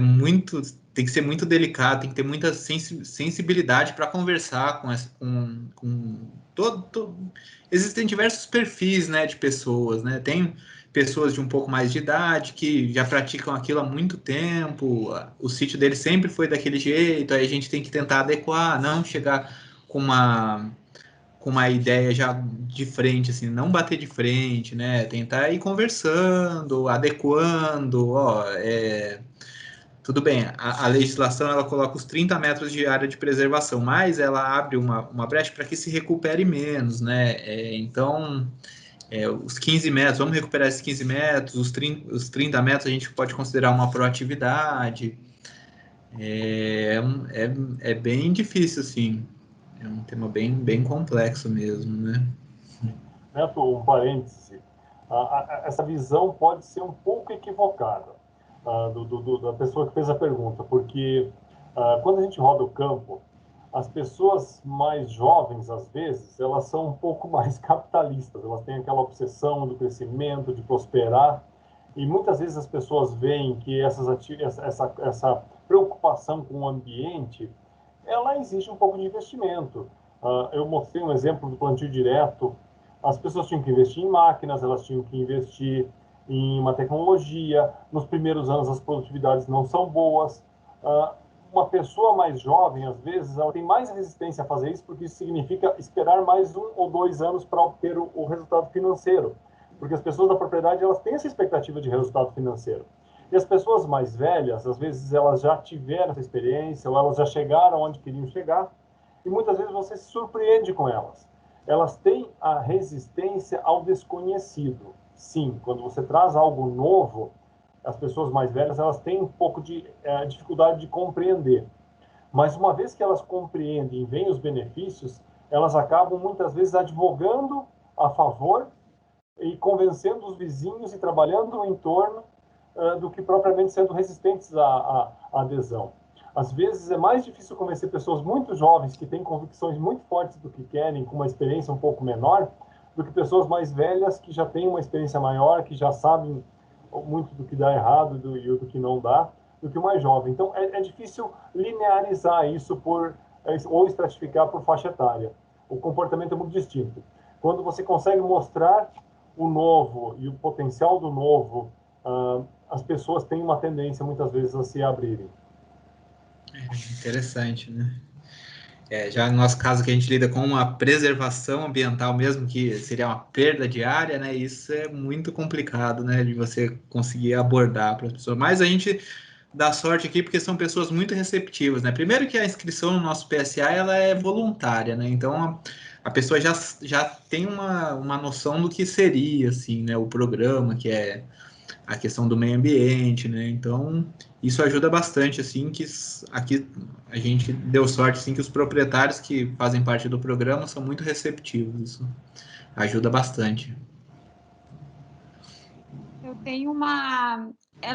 Muito, tem que ser muito delicado, tem que ter muita sensibilidade para conversar com todo. Existem diversos perfis, né, de pessoas, né? Tem pessoas de um pouco mais de idade que já praticam aquilo há muito tempo, o sítio deles sempre foi daquele jeito, aí a gente tem que tentar adequar, não chegar com uma ideia já de frente, assim, não bater de frente, né? Tentar ir conversando, adequando, tudo bem, a legislação ela coloca os 30 metros de área de preservação, mas ela abre uma brecha para que se recupere menos, né? Então, os 15 metros, vamos recuperar esses 15 metros, os 30 metros a gente pode considerar uma proatividade. É bem difícil, assim. É um tema bem complexo mesmo, né? Neto, um parêntese. Essa visão pode ser um pouco equivocada da pessoa que fez a pergunta, porque quando a gente roda o campo, as pessoas mais jovens, às vezes, elas são um pouco mais capitalistas, elas têm aquela obsessão do crescimento, de prosperar, e muitas vezes as pessoas veem que essa preocupação com o ambiente, ela exige um pouco de investimento. Eu mostrei um exemplo do plantio direto. As pessoas tinham que investir em máquinas, elas tinham que investir em uma tecnologia. Nos primeiros anos, as produtividades não são boas. Uma pessoa mais jovem, às vezes, ela tem mais resistência a fazer isso, porque isso significa esperar mais 1 ou 2 anos para obter o resultado financeiro. Porque as pessoas da propriedade, elas têm essa expectativa de resultado financeiro. E as pessoas mais velhas, às vezes, elas já tiveram essa experiência, ou elas já chegaram onde queriam chegar, e muitas vezes você se surpreende com elas. Elas têm a resistência ao desconhecido. Sim, quando você traz algo novo, as pessoas mais velhas, elas têm um pouco de dificuldade de compreender. Mas uma vez que elas compreendem e veem os benefícios, elas acabam muitas vezes advogando a favor e convencendo os vizinhos e trabalhando em torno do que propriamente sendo resistentes à adesão. Às vezes é mais difícil convencer pessoas muito jovens que têm convicções muito fortes do que querem, com uma experiência um pouco menor, do que pessoas mais velhas que já têm uma experiência maior, que já sabem muito do que dá errado e do que não dá, do que o mais jovem. Então é difícil linearizar isso ou estratificar por faixa etária. O comportamento é muito distinto. Quando você consegue mostrar o novo e o potencial do novo, as pessoas têm uma tendência muitas vezes a se abrirem. Interessante, né? Já no nosso caso que a gente lida com uma preservação ambiental mesmo, que seria uma perda de área, né? Isso é muito complicado, né? De você conseguir abordar para as pessoas. Mas a gente dá sorte aqui porque são pessoas muito receptivas, né? Primeiro que a inscrição no nosso PSA, ela é voluntária, né? Então, a pessoa já tem uma noção do que seria, assim, né? O programa, que é a questão do meio ambiente, né? Então, isso ajuda bastante, assim, que aqui a gente deu sorte, assim, que os proprietários que fazem parte do programa são muito receptivos, isso ajuda bastante. Eu tenho na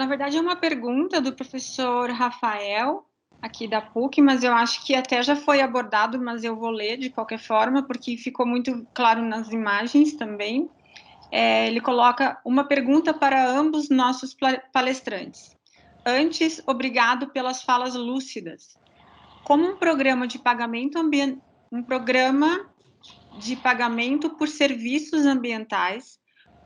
verdade é uma pergunta do professor Rafael, aqui da PUC, mas eu acho que até já foi abordado, mas eu vou ler de qualquer forma, porque ficou muito claro nas imagens também. Ele coloca uma pergunta para ambos nossos palestrantes. Antes, obrigado pelas falas lúcidas. Como um programa de pagamento por serviços ambientais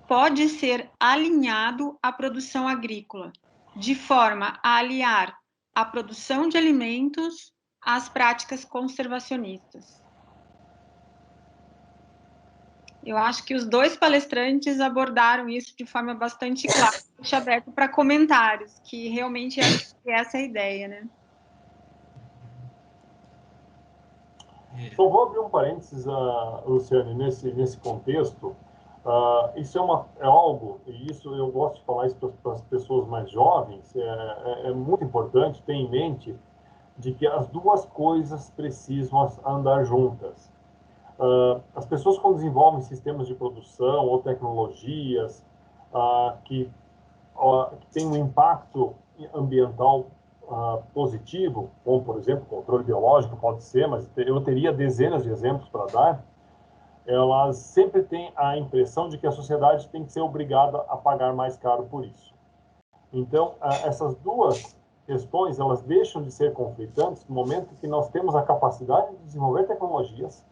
pode ser alinhado à produção agrícola, de forma a aliar a produção de alimentos às práticas conservacionistas. Eu acho que os dois palestrantes abordaram isso de forma bastante clara. Deixo aberto para comentários, que realmente essa é a ideia, né? Só vou abrir um parênteses, Luciane, nesse contexto. Isso é algo, e isso eu gosto de falar isso para as pessoas mais jovens, é muito importante ter em mente de que as duas coisas precisam andar juntas. As pessoas, quando desenvolvem sistemas de produção ou tecnologias que têm um impacto ambiental positivo, como, por exemplo, controle biológico, pode ser, mas eu teria dezenas de exemplos para dar, elas sempre têm a impressão de que a sociedade tem que ser obrigada a pagar mais caro por isso. Então, essas duas questões, elas deixam de ser conflitantes no momento que nós temos a capacidade de desenvolver tecnologias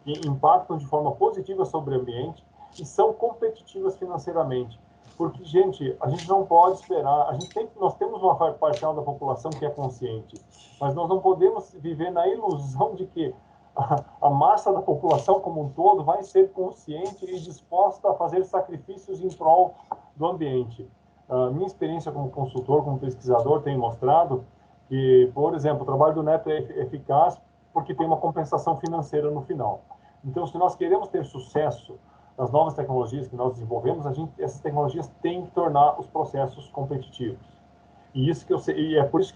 que impactam de forma positiva sobre o ambiente e são competitivas financeiramente. Porque, gente, a gente não pode esperar, nós temos uma parcial da população que é consciente, mas nós não podemos viver na ilusão de que a massa da população como um todo vai ser consciente e disposta a fazer sacrifícios em prol do ambiente. Minha experiência como consultor, como pesquisador, tem mostrado que, por exemplo, o trabalho do Neto é eficaz porque tem uma compensação financeira no final. Então, se nós queremos ter sucesso nas novas tecnologias que nós desenvolvemos, essas tecnologias têm que tornar os processos competitivos. E é por isso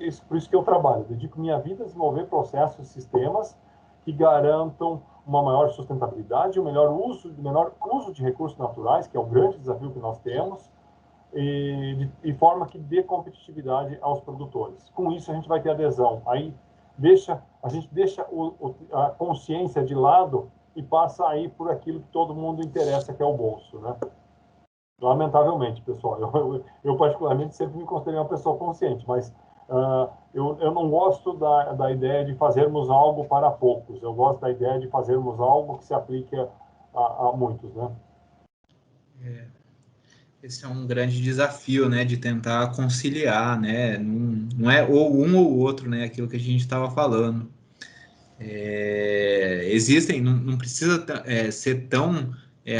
que eu trabalho. Eu dedico minha vida a desenvolver processos e sistemas que garantam uma maior sustentabilidade, um menor uso de recursos naturais, que é o grande desafio que nós temos, de forma que dê competitividade aos produtores. Com isso, a gente vai ter adesão. Aí a gente deixa a consciência de lado e passa aí por aquilo que todo mundo interessa, que é o bolso, né? Lamentavelmente, pessoal, eu particularmente sempre me considerei uma pessoa consciente, mas eu não gosto da ideia de fazermos algo para poucos. Eu gosto da ideia de fazermos algo que se aplique a muitos, né? Esse é um grande desafio, né, de tentar conciliar, né, não é ou um ou o outro, né, aquilo que a gente estava falando. Existem, não precisa ser tão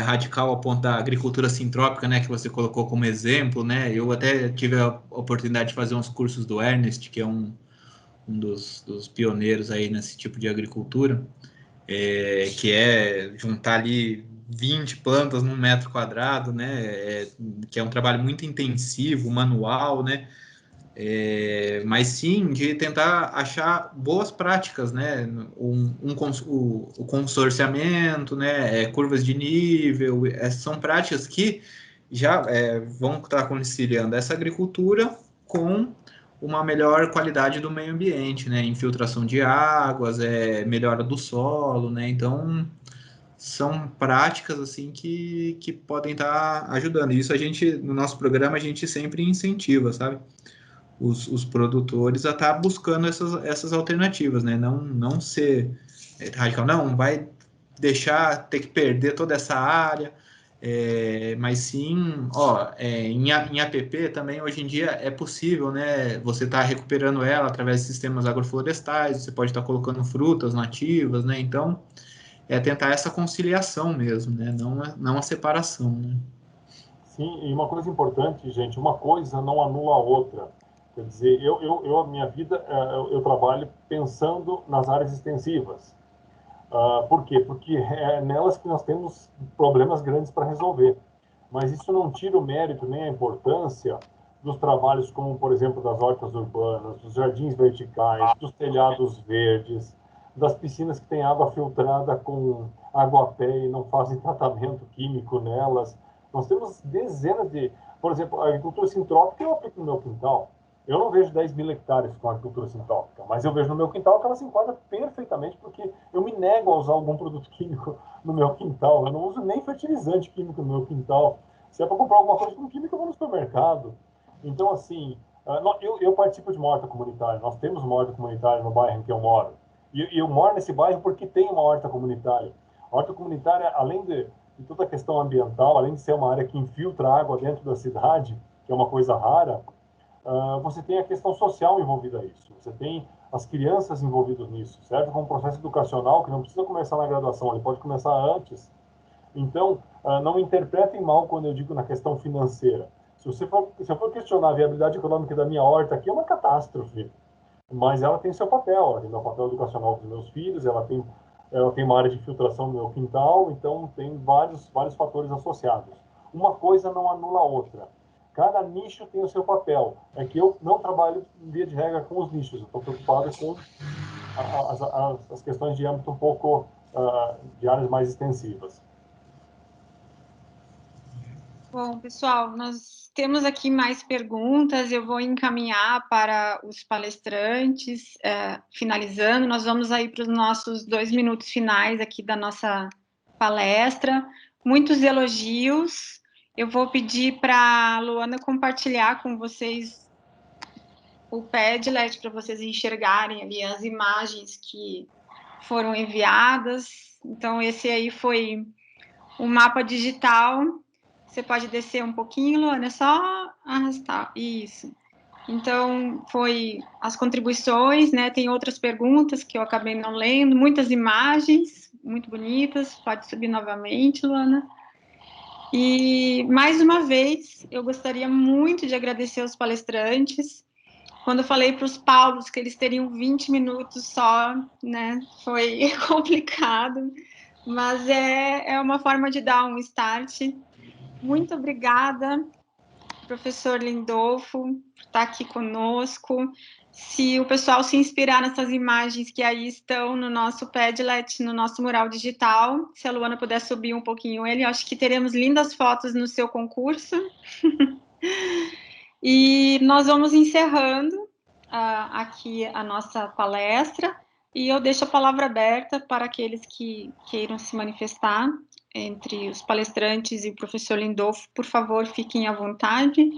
radical ao ponto da agricultura sintrópica, né, que você colocou como exemplo, né. Eu até tive a oportunidade de fazer uns cursos do Ernest, que é um dos pioneiros aí nesse tipo de agricultura, que é juntar ali 20 plantas num metro quadrado, né, que é um trabalho muito intensivo, manual, né, mas sim de tentar achar boas práticas, né, o consorciamento, né, curvas de nível, são práticas que já vão estar conciliando essa agricultura com uma melhor qualidade do meio ambiente, né, infiltração de águas, melhora do solo, né, então são práticas assim que podem estar ajudando. Isso no nosso programa a gente sempre incentiva, sabe? Os produtores a estar buscando essas alternativas, né? Não ser radical, não vai ter que perder toda essa área, mas sim, em APP também hoje em dia é possível, né? Você está recuperando ela através de sistemas agroflorestais, você pode estar colocando frutas nativas, né? Então tentar essa conciliação mesmo, né? Não a separação, né? Sim, e uma coisa importante, gente, uma coisa não anula a outra. Quer dizer, a minha vida, eu trabalho pensando nas áreas extensivas. Por quê? Porque é nelas que nós temos problemas grandes para resolver. Mas isso não tira o mérito nem a importância dos trabalhos como, por exemplo, das hortas urbanas, dos jardins verticais, dos telhados verdes, das piscinas que têm água filtrada com água a pé e não fazem tratamento químico nelas. Nós temos dezenas de... Por exemplo, a agricultura sintrópica eu aplico no meu quintal. Eu não vejo 10 mil hectares com agricultura sintrópica, mas eu vejo no meu quintal que ela se enquadra perfeitamente, porque eu me nego a usar algum produto químico no meu quintal. Eu não uso nem fertilizante químico no meu quintal. Se é para comprar alguma coisa com química, eu vou no supermercado. Então, assim, Eu participo de uma horta comunitária, nós temos uma horta comunitária no bairro em que eu moro. E eu moro nesse bairro porque tem uma horta comunitária. A horta comunitária, além de toda a questão ambiental, além de ser uma área que infiltra água dentro da cidade, que é uma coisa rara, você tem a questão social envolvida nisso. Você tem as crianças envolvidas nisso, certo? Com um processo educacional que não precisa começar na graduação, ele pode começar antes. Então, não me interpretem mal quando eu digo na questão financeira. Se eu for questionar a viabilidade econômica da minha horta aqui, é uma catástrofe. Mas ela tem seu papel, ela tem meu papel educacional para os meus filhos, ela tem uma área de filtração no meu quintal, então tem vários fatores associados. Uma coisa não anula a outra. Cada nicho tem o seu papel. É que eu não trabalho, via de regra, com os nichos. Eu estou preocupado com as questões de âmbito um pouco de áreas mais extensivas. Bom, pessoal, nós temos aqui mais perguntas, eu vou encaminhar para os palestrantes, finalizando, nós vamos aí para os nossos 2 minutos finais aqui da nossa palestra, muitos elogios, eu vou pedir para a Luana compartilhar com vocês o Padlet, para vocês enxergarem ali as imagens que foram enviadas, então esse aí foi o mapa digital. Você pode descer um pouquinho, Luana, é só arrastar, isso. Então, foi as contribuições, né, tem outras perguntas que eu acabei não lendo, muitas imagens, muito bonitas, pode subir novamente, Luana. E, mais uma vez, eu gostaria muito de agradecer aos palestrantes. Quando eu falei para os Paulos que eles teriam 20 minutos só, né, foi complicado, mas é uma forma de dar um start. Muito obrigada, professor Lindolfo, por estar aqui conosco. Se o pessoal se inspirar nessas imagens que aí estão no nosso Padlet, no nosso mural digital, se a Luana puder subir um pouquinho ele, eu acho que teremos lindas fotos no seu concurso. E nós vamos encerrando aqui a nossa palestra, e eu deixo a palavra aberta para aqueles que queiram se manifestar. Entre os palestrantes e o professor Lindolfo, por favor, fiquem à vontade.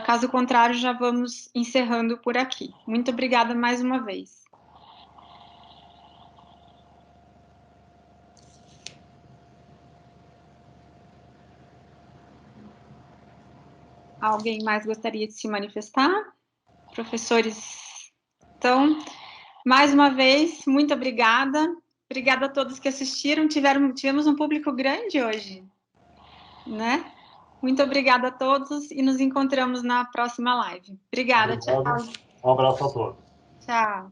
Caso contrário, já vamos encerrando por aqui. Muito obrigada mais uma vez. Alguém mais gostaria de se manifestar? Professores? Então, mais uma vez, muito obrigada. Obrigada a todos que assistiram. Tivemos um público grande hoje, né? Muito obrigada a todos e nos encontramos na próxima live. Obrigada, tchau. Um abraço a todos. Tchau.